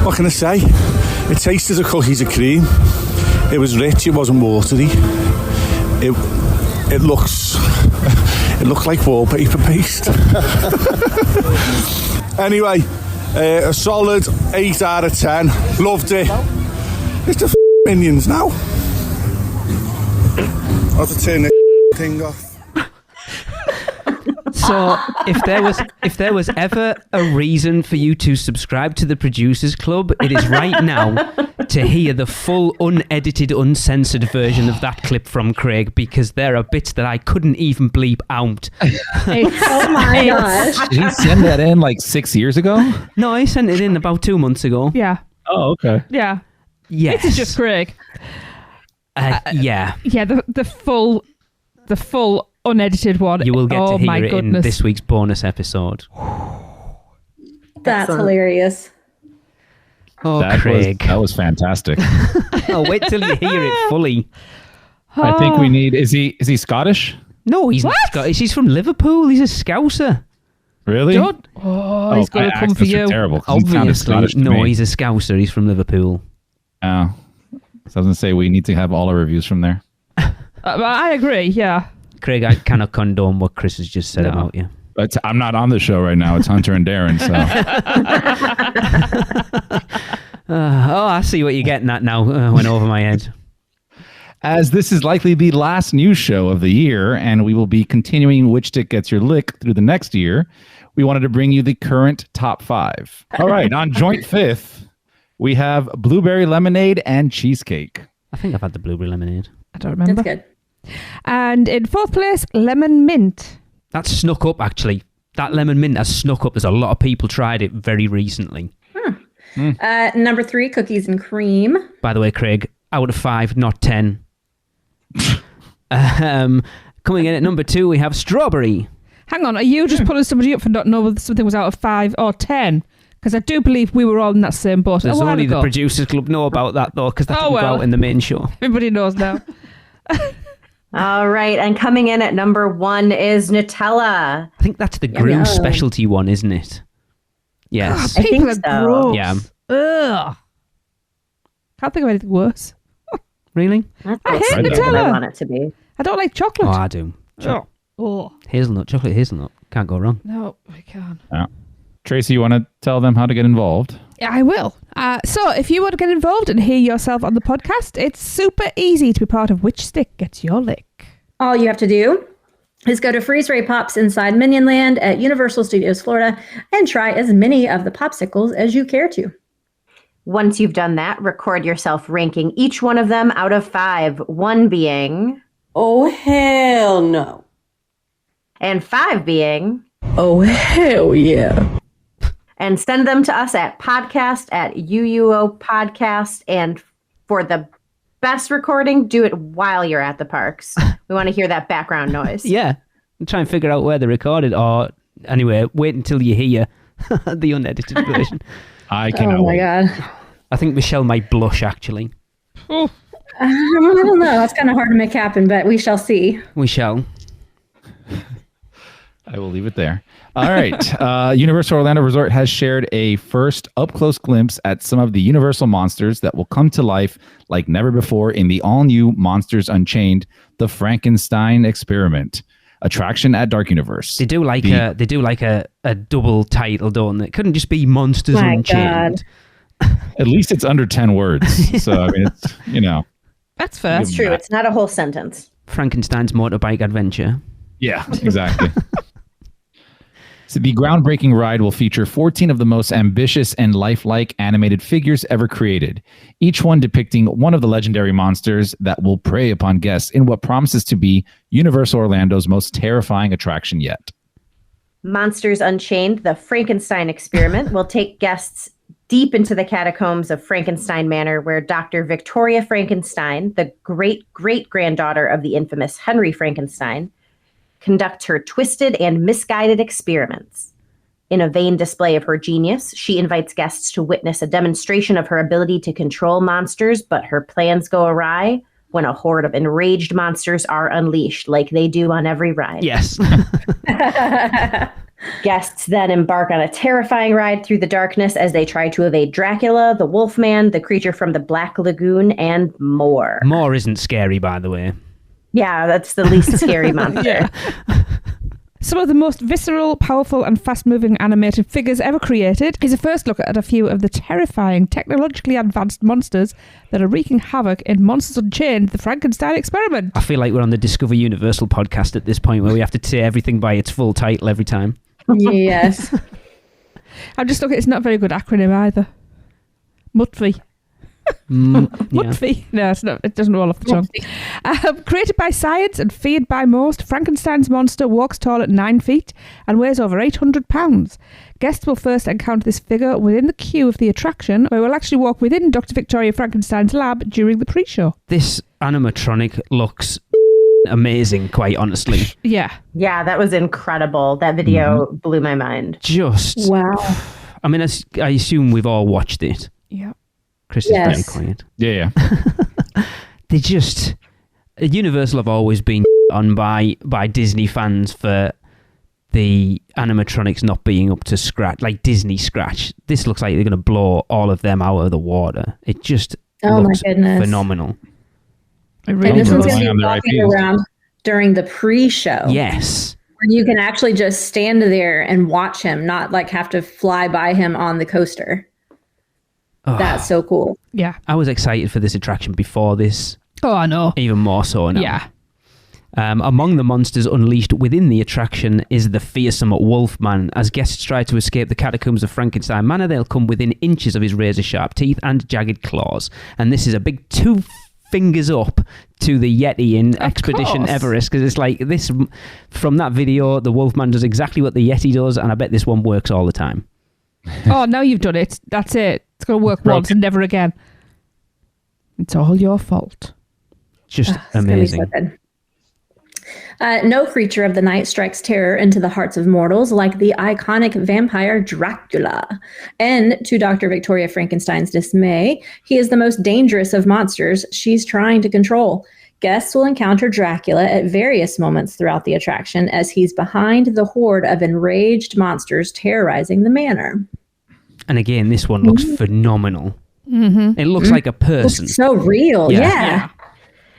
What can I say? It tasted of cookies and cream. It was rich, it wasn't watery. It looked like wallpaper paste. Anyway, a solid 8 out of 10. Loved it. It's the minions now. I'll have to turn the thing off. So if there was ever a reason for you to subscribe to the Producers Club, it is right now to hear the full unedited, uncensored version of that clip from Craig, because there are bits that I couldn't even bleep out. Oh my gosh. Did he send that in like 6 years ago? No, I sent it in about 2 months ago. Yeah. Oh, okay. Yeah. Yes. This is just Craig. Yeah. Yeah, the full unedited one. You will get to hear it in goodness. this week's bonus episode. That's hilarious. Oh, Craig. That was fantastic. Oh, wait till you hear it fully. I think we need... Is he Scottish? No, he's not Scottish. He's from Liverpool. He's a Scouser. Really? Don't. Oh, he's going to come for you. Terrible. Obviously. No, he's a Scouser. He's from Liverpool. Oh. So I was going to say, we need to have all our reviews from there. I agree, yeah. Craig, I cannot condone what Chris has just said about you. But I'm not on the show right now. It's Hunter and Darren, so... I see what you're getting at now. Went over my head. As this is likely the last news show of the year, and we will be continuing Which Stick Gets Your Lick through the next year, we wanted to bring you the current top 5. All right, on joint 5th, we have blueberry lemonade and cheesecake. I think I've had the blueberry lemonade. I don't remember. That's good. And in 4th place, lemon mint. That's snuck up, actually. That lemon mint has snuck up. There's a lot of people tried it very recently. Number 3, cookies and cream. By the way, Craig, out of 5, not 10. Coming in at number 2, we have strawberry. Hang on, are you just pulling somebody up for not knowing whether something was out of 5 or 10? Because I do believe we were all in that same boat. There's only the Producers Club know about that, though, because that didn't go out in the main show. Everybody knows now. All right, and coming in at number 1 is Nutella. I think that's the Groom specialty one, isn't it? Yes. I think so. Gross. Yeah. Ugh. Can't think of anything worse. Really? I hate Nutella. I want it to be. I don't like chocolate. Oh, I do. Hazelnut, chocolate hazelnut. Can't go wrong. No, I can't. Tracy, you want to tell them how to get involved? Yeah, I will. So if you want to get involved and hear yourself on the podcast, it's super easy to be part of Which Stick Gets Your Lick. All you have to do is go to Freeze Ray Pops inside Minion Land at Universal Studios Florida and try as many of the popsicles as you care to. Once you've done that, record yourself ranking each one of them out of 5. 1 being... Oh, hell no. And 5 being... Oh, hell yeah. And send them to us at podcast@UUO podcast. And for the best recording, do it while you're at the parks. We want to hear that background noise. Yeah. And try and figure out where they're recorded. Or anyway, wait until you hear the unedited version. I cannot wait. God. I think Michelle might blush, actually. I don't know. That's kind of hard to make happen, but we shall see. We shall. I will leave it there. All right. Universal Orlando Resort has shared a first up-close glimpse at some of the Universal monsters that will come to life like never before in the all-new Monsters Unchained, the Frankenstein Experiment attraction at Dark Universe. They do like a double title, don't they? It couldn't just be Monsters Unchained. At least it's under 10 words. So, I mean, it's, That's fair. That's true. It's not a whole sentence. Frankenstein's motorbike adventure. Yeah, exactly. So the groundbreaking ride will feature 14 of the most ambitious and lifelike animated figures ever created, each one depicting one of the legendary monsters that will prey upon guests in what promises to be Universal Orlando's most terrifying attraction yet. Monsters Unchained, the Frankenstein Experiment, will take guests deep into the catacombs of Frankenstein Manor, where Dr. Victoria Frankenstein, the great-great-granddaughter of the infamous Henry Frankenstein, conducts her twisted and misguided experiments. In a vain display of her genius, she invites guests to witness a demonstration of her ability to control monsters, but her plans go awry when a horde of enraged monsters are unleashed, like they do on every ride. Yes. Guests then embark on a terrifying ride through the darkness as they try to evade Dracula, the Wolfman, the creature from the Black Lagoon, and more. More isn't scary, by the way. Yeah, that's the least scary monster. Yeah. Some of the most visceral, powerful and fast-moving animated figures ever created is a first look at a few of the terrifying, technologically advanced monsters that are wreaking havoc in Monsters Unchained, the Frankenstein experiment. I feel like we're on the Discover Universal podcast at this point where we have to say everything by its full title every time. Yes. I'm just looking, it's not a very good acronym either. MUTFI. Mutfi. No, it's not. It doesn't roll off the tongue. Created by science and feared by most, Frankenstein's monster walks tall at 9 feet and weighs over 800 pounds. Guests will first encounter this figure within the queue of the attraction, or will actually walk within Dr. Victoria Frankenstein's lab during the pre-show. This animatronic looks amazing, quite honestly. Yeah. Yeah, that was incredible. That video blew my mind. Just... Wow. I mean, I assume we've all watched it. Yeah. Chris is very quiet. Yeah. They just... Universal have always been on by Disney fans for the animatronics not being up to scratch, like Disney scratch. This looks like they're going to blow all of them out of the water. It just looks phenomenal. It really and this one's does. going to be walking around during the pre-show. Yes. Where you can actually just stand there and watch him, not like have to fly by him on the coaster. Oh, that's so cool. Yeah. I was excited for this attraction before this. Oh, I know. Even more so now. Yeah. Among the monsters unleashed within the attraction is the fearsome Wolfman. As guests try to escape the catacombs of Frankenstein Manor, they'll come within inches of his razor-sharp teeth and jagged claws. And this is a big 2 fingers up to the Yeti in Expedition Everest, because it's like this, from that video, the Wolfman does exactly what the Yeti does, and I bet this one works all the time. Oh, now you've done it. That's it. It's going to work once and never again. It's all your fault. Just amazing. No creature of the night strikes terror into the hearts of mortals like the iconic vampire Dracula. And to Dr. Victoria Frankenstein's dismay, he is the most dangerous of monsters she's trying to control. Guests will encounter Dracula at various moments throughout the attraction as he's behind the horde of enraged monsters terrorizing the manor. And again, this one looks phenomenal. Mm-hmm. It looks like a person. It's so real. Yeah.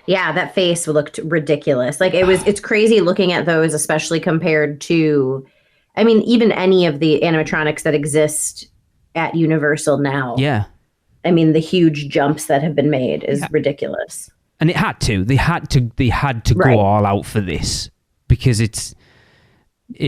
Yeah, that face looked ridiculous. Like it's crazy looking at those, especially compared to, I mean, even any of the animatronics that exist at Universal now. Yeah. I mean, the huge jumps that have been made is ridiculous. And it had to. They had to go all out for this, because it's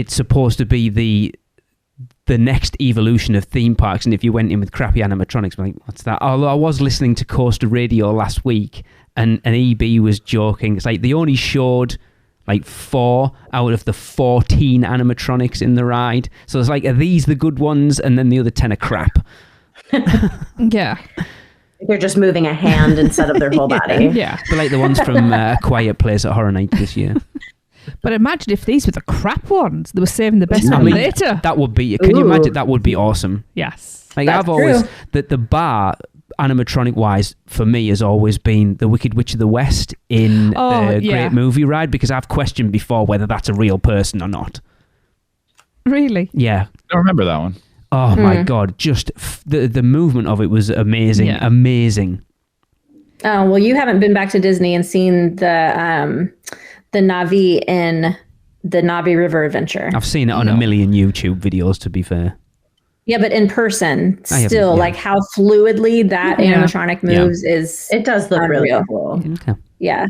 supposed to be the next evolution of theme parks. And if you went in with crappy animatronics, like, what's that? Although I was listening to Coaster Radio last week, and EB was joking. It's like they only showed like 4 out of the 14 animatronics in the ride. So it's like, are these the good ones? And then the other 10 are crap. Yeah. They're just moving a hand instead of their whole body. Yeah. They're like the ones from Quiet Place at Horror Night this year. But imagine if these were the crap ones. They were saving the best for later. That would be... Can you imagine? That would be awesome. Yes. Like, I've always... The bar, animatronic-wise, for me, has always been the Wicked Witch of the West in the Great Movie Ride, because I've questioned before whether that's a real person or not. Really? Yeah. I remember that one. Oh, my God. Just the movement of it was amazing. Yeah. Amazing. Oh, well, you haven't been back to Disney and seen the Na'vi in the Na'vi River Adventure. I've seen it on a million YouTube videos, to be fair. Yeah, but in person, still, like how fluidly that animatronic moves it does look really cool. Okay. Yeah.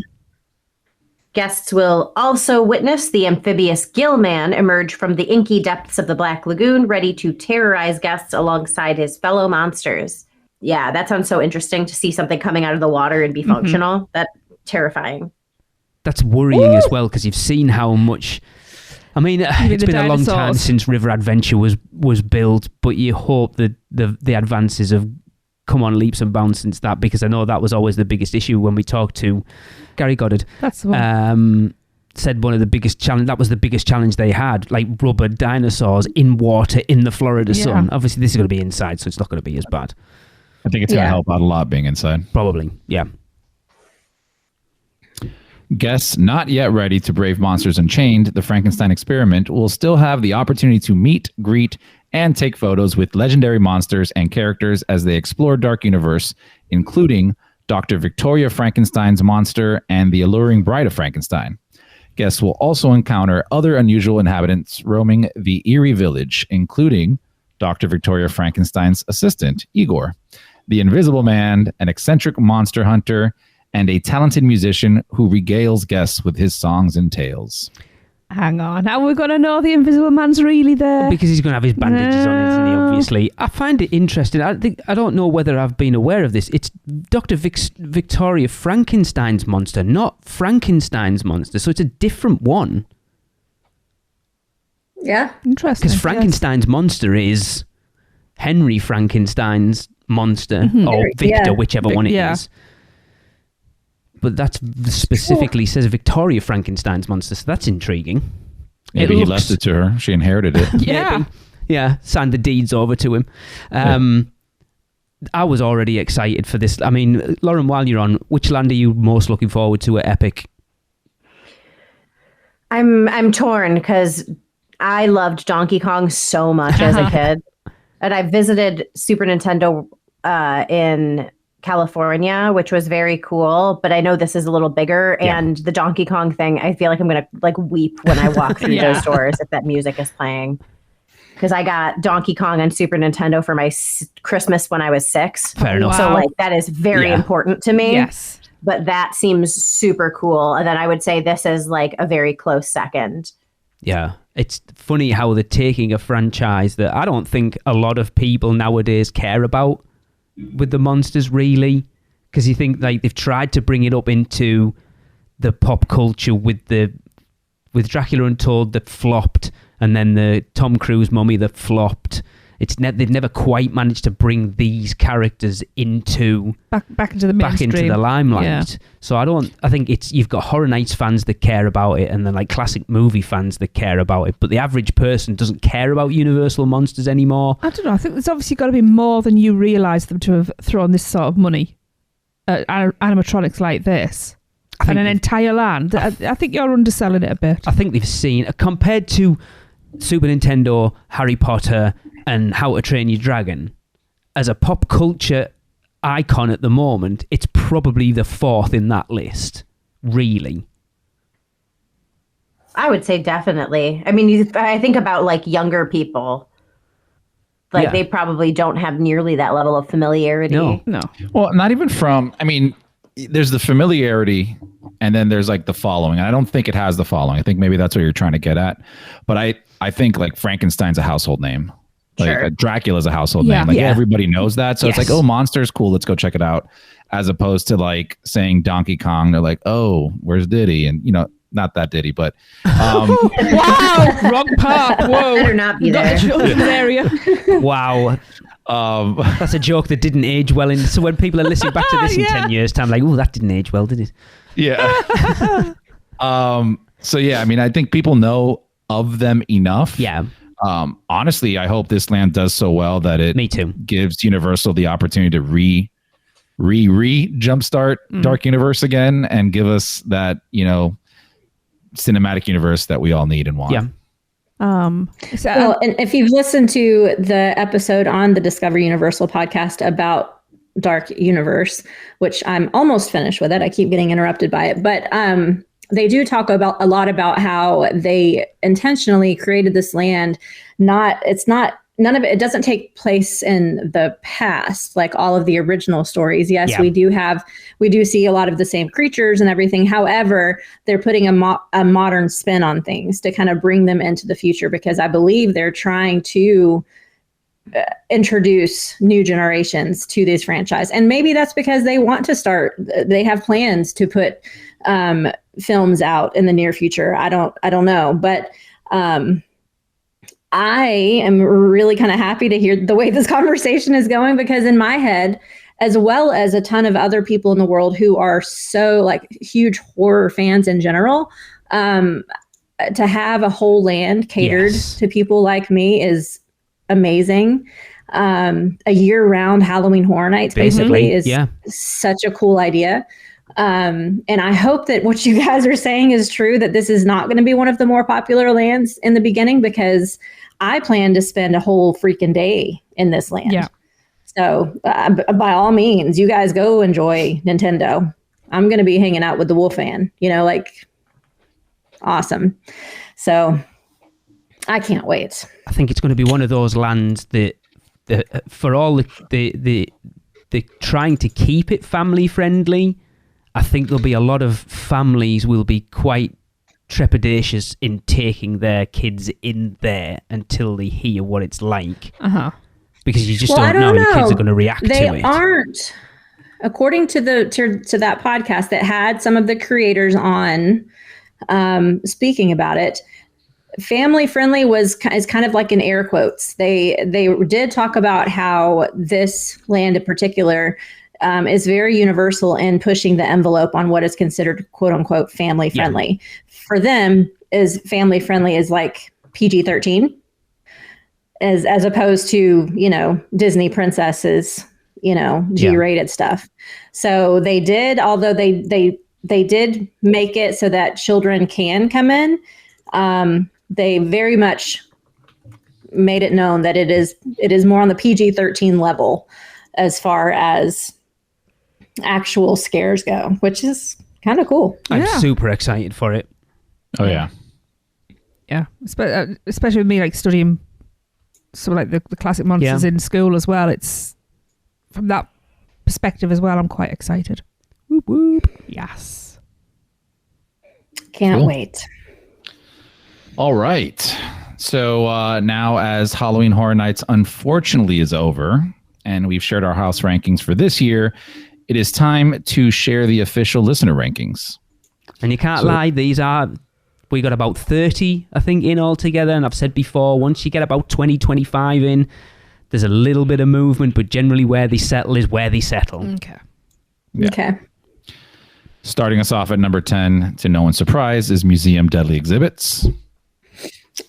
Guests will also witness the amphibious Gill Man emerge from the inky depths of the Black Lagoon, ready to terrorize guests alongside his fellow monsters. Yeah, that sounds so interesting, to see something coming out of the water and be functional. That's terrifying. That's worrying as well, because you've seen how much... I mean, it's been a long time since River Adventure was built, but you hope that the advances have come on leaps and bounds since that, because I know that was always the biggest issue when we talked to Gary Goddard. That's the one. said one of the biggest challenge. That was the biggest challenge they had, like rubber dinosaurs in water in the Florida sun. Obviously, this is going to be inside, so it's not going to be as bad. I think it's going to help out a lot being inside. Probably, yeah. Guests not yet ready to brave Monsters Unchained, the Frankenstein experiment, will still have the opportunity to meet, greet, and take photos with legendary monsters and characters as they explore Dark Universe, including Dr. Victoria Frankenstein's monster and the alluring Bride of Frankenstein. Guests will also encounter other unusual inhabitants roaming the eerie village, including Dr. Victoria Frankenstein's assistant, Igor, the Invisible Man, an eccentric monster hunter, and a talented musician who regales guests with his songs and tales. Hang on, how are we going to know the Invisible Man's really there? Because he's going to have his bandages on, isn't he, obviously. I find it interesting. I don't know whether I've been aware of this. It's Dr. Victoria Frankenstein's monster, not Frankenstein's monster. So it's a different one. Yeah. Interesting. Because Frankenstein's monster is Henry Frankenstein's monster, or Victor, whichever one it is. But that specifically says Victoria Frankenstein's monster, so that's intriguing. Maybe he left it to her. She inherited it. Yeah. Yeah, signed the deeds over to him. I was already excited for this. I mean, Lauren, while you're on, which land are you most looking forward to at Epic? I'm torn because I loved Donkey Kong so much as a kid. And I visited Super Nintendo in California, which was very cool, but I know this is a little bigger, and the Donkey Kong thing, I feel like I'm gonna like weep when I walk through those doors if that music is playing, because I got Donkey Kong on Super Nintendo for my Christmas when I was 6. Fair enough. So like that is very important to me. Yes, but that seems super cool, and then I would say this is like a very close second. Yeah, it's funny how they're taking a franchise that I don't think a lot of people nowadays care about with the monsters, really, because you think like they've tried to bring it up into the pop culture with Dracula Untold that flopped, and then the Tom Cruise Mummy that flopped. They've never quite managed to bring these characters into back into the mainstream, back into the limelight. Yeah. So I think you've got Horror Nights fans that care about it, and then like classic movie fans that care about it. But the average person doesn't care about Universal monsters anymore. I don't know. I think there's obviously got to be more than you realise them to have thrown this sort of money at animatronics like this. And an entire land. I think you're underselling it a bit. I think they've seen, compared to Super Nintendo, Harry Potter, and How to Train Your Dragon, as a pop culture icon at the moment, it's probably the 4th in that list, really. I would say definitely. I mean, I think about like younger people. Like they probably don't have nearly that level of familiarity. No. Well, not even from, I mean, there's the familiarity and then there's like the following. I don't think it has the following. I think maybe that's what you're trying to get at. But I think like Frankenstein's a household name. Like Dracula's a household name. Like everybody knows that. So it's like, oh, monsters, cool. Let's go check it out. As opposed to like saying Donkey Kong. They're like, oh, where's Diddy? And not that Diddy, but wow, wrong part. Whoa, better not be there. Area. Wow. That's a joke that didn't age well. So when people are listening back to this in 10 years' time, like, oh, that didn't age well, did it? Yeah. So yeah, I mean, I think people know of them enough. Yeah. Honestly, I hope this land does so well that it Me too. gives Universal the opportunity to jumpstart Dark Universe again and give us that, cinematic universe that we all need and want. Yeah. Well, and if you've listened to the episode on the Discover Universal podcast about Dark Universe, which I'm almost finished with it, I keep getting interrupted by it, but they do talk a lot about how they intentionally created this land. None of it doesn't take place in the past, like all of the original stories. Yes, we do see a lot of the same creatures and everything. However, they're putting a modern spin on things to kind of bring them into the future, because I believe they're trying to introduce new generations to this franchise. And maybe that's because they have plans to put films out in the near future. I don't know, but I am really kind of happy to hear the way this conversation is going, because in my head, as well as a ton of other people in the world who are so like huge horror fans in general, To have a whole land catered to people like me is amazing. A year-round Halloween Horror Nights basically is such a cool idea. And I hope that what you guys are saying is true, that this is not going to be one of the more popular lands in the beginning, because I plan to spend a whole freaking day in this land. Yeah. So by all means, you guys go enjoy Nintendo. I'm going to be hanging out with the Wolfman, awesome. So I can't wait. I think it's going to be one of those lands that for all the trying to keep it family friendly, I think there'll be a lot of families will be quite trepidatious in taking their kids in there until they hear what it's like. Because you just don't know how your kids are going to react to it. They aren't. According to to that podcast that had some of the creators on speaking about it, family friendly is kind of like in air quotes. They did talk about how this land in particular is very universal in pushing the envelope on what is considered quote unquote family friendly. For them, is family friendly is like PG-13, as opposed to Disney princesses, G-rated stuff. So they did, although they did make it so that children can come in. They very much made it known that it is more on the PG-13 level as far as actual scares go, which is kind of cool. I'm super excited for it. Oh yeah. Yeah. Especially with me studying some the classic monsters in school as well. It's from that perspective as well. I'm quite excited. Whoop whoop. Yes. Can't wait. All right. So now, as Halloween Horror Nights unfortunately is over, and we've shared our house rankings for this year, it is time to share the official listener rankings. And you can't lie, we got about 30, I think, in altogether. And I've said before, once you get about 20, 25 in, there's a little bit of movement, but generally where they settle is where they settle. Okay. Yeah. Okay. Starting us off at number 10, to no one's surprise, is Museum Deadly Exhibits.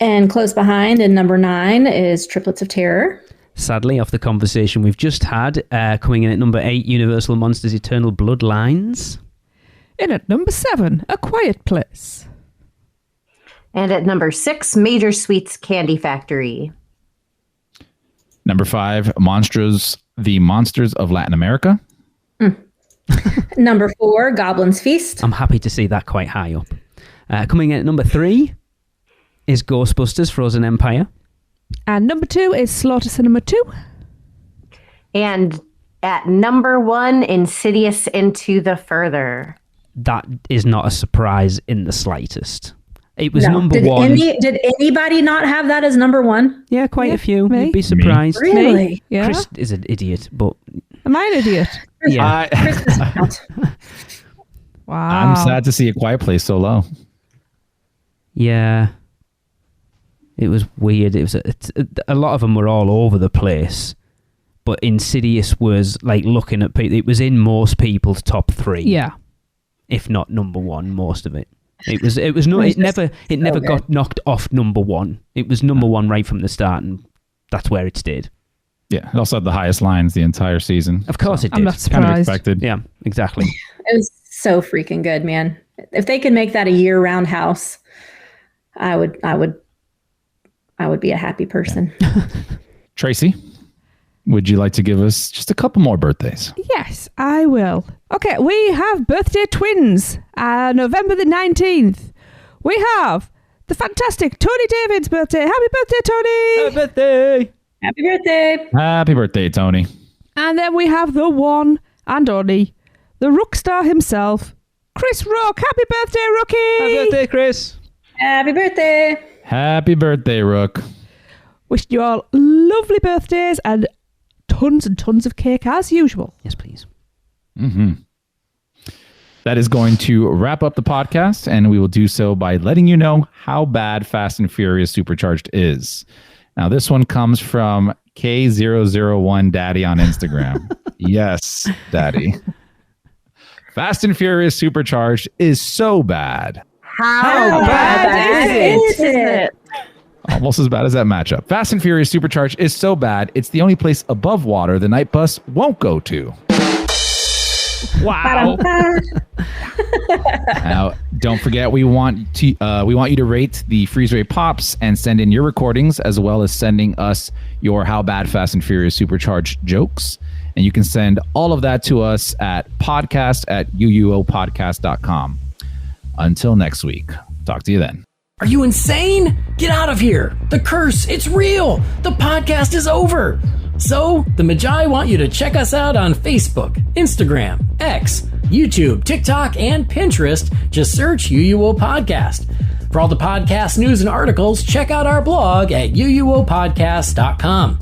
And close behind in number 9 is Triplets of Terror. Sadly, off the conversation we've just had, coming in at number 8, Universal Monsters Eternal Bloodlines. In at number 7, A Quiet Place. And at number 6, Major Sweets Candy Factory. Number 5, The Monsters of Latin America. Number 4, Goblin's Feast. I'm happy to see that quite high up. Coming in at number 3 is Ghostbusters Frozen Empire. And number 2 is Slaughter Cinema 2. And at number 1, Insidious Into the Further. That is not a surprise in the slightest. It was number 1. Did anybody not have that as number 1? Yeah, quite a few. Me. You'd be surprised. Me. Really? Yeah. Chris is an idiot, but... Am I an idiot? Yeah. Wow. I'm sad to see A Quiet Place so low. Yeah. It was weird. It was a lot of them were all over the place, but Insidious was looking at people. It was in most people's top 3. Yeah, if not number 1, most of it. It never got knocked off number 1. It was number 1 right from the start, and that's where it stayed. Yeah, it also had the highest lines the entire season. Of course it did. I'm not surprised. Kind of expected. Yeah, exactly. It was so freaking good, man. If they could make that a year-round house, I would be a happy person. Yeah. Tracy, would you like to give us just a couple more birthdays? Yes, I will. Okay, we have birthday twins. November the 19th. We have the fantastic Tony David's birthday. Happy birthday, Tony! Happy birthday! Happy birthday! Happy birthday, Tony. And then we have the one and only, the rook star himself, Chris Rook. Happy birthday, Rookie! Happy birthday, Chris! Happy birthday! Happy birthday, Rook. Wishing you all lovely birthdays and tons of cake as usual. Yes, please. Mm-hmm. That is going to wrap up the podcast, and we will do so by letting you know how bad Fast and Furious Supercharged is. Now, this one comes from K001 Daddy on Instagram. Yes, Daddy. Fast and Furious Supercharged is so bad. How bad is it? Almost as bad as that matchup. Fast and Furious Supercharged is so bad, it's the only place above water the night bus won't go to. Wow. Now, don't forget, we want you to rate the Freeze Ray Pops and send in your recordings, as well as sending us your How Bad Fast and Furious Supercharged jokes. And you can send all of that to us at podcast@uuopodcast.com. Until next week. Talk to you then. Are you insane? Get out of here. The curse, it's real. The podcast is over. So, the Magi want you to check us out on Facebook, Instagram, X, YouTube, TikTok, and Pinterest. Just search UUO Podcast. For all the podcast news and articles, check out our blog at uuopodcast.com.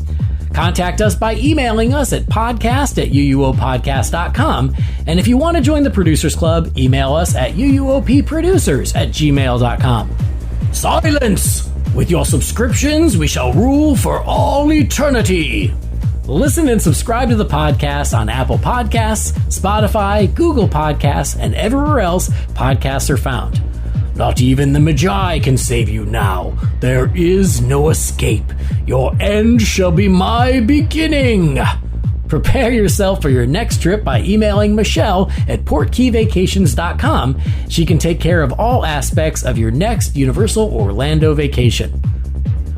Contact us by emailing us at podcast@uuopodcast.com. And if you want to join the Producers Club, email us at uuopproducers@gmail.com. Silence! With your subscriptions, we shall rule for all eternity. Listen and subscribe to the podcast on Apple Podcasts, Spotify, Google Podcasts, and everywhere else podcasts are found. Not even the Magi can save you now. There is no escape. Your end shall be my beginning. Prepare yourself for your next trip by emailing Michelle at portkeyvacations.com. She can take care of all aspects of your next Universal Orlando vacation.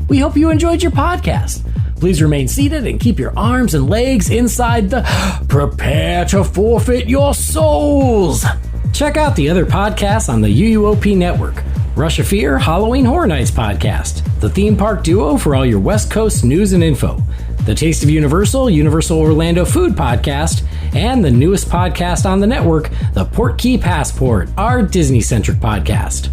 We hope you enjoyed your podcast. Please remain seated and keep your arms and legs inside the prepare to forfeit your souls. Check out the other podcasts on the UUOP network. Rush of Fear, Halloween Horror Nights podcast, the theme park duo for all your West Coast news and info, the Taste of Universal, Universal Orlando Food podcast, and the newest podcast on the network, the Portkey Passport, our Disney-centric podcast.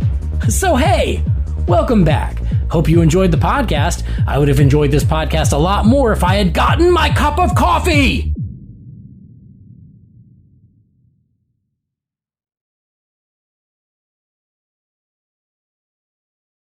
So hey, welcome back. Hope you enjoyed the podcast. I would have enjoyed this podcast a lot more if I had gotten my cup of coffee.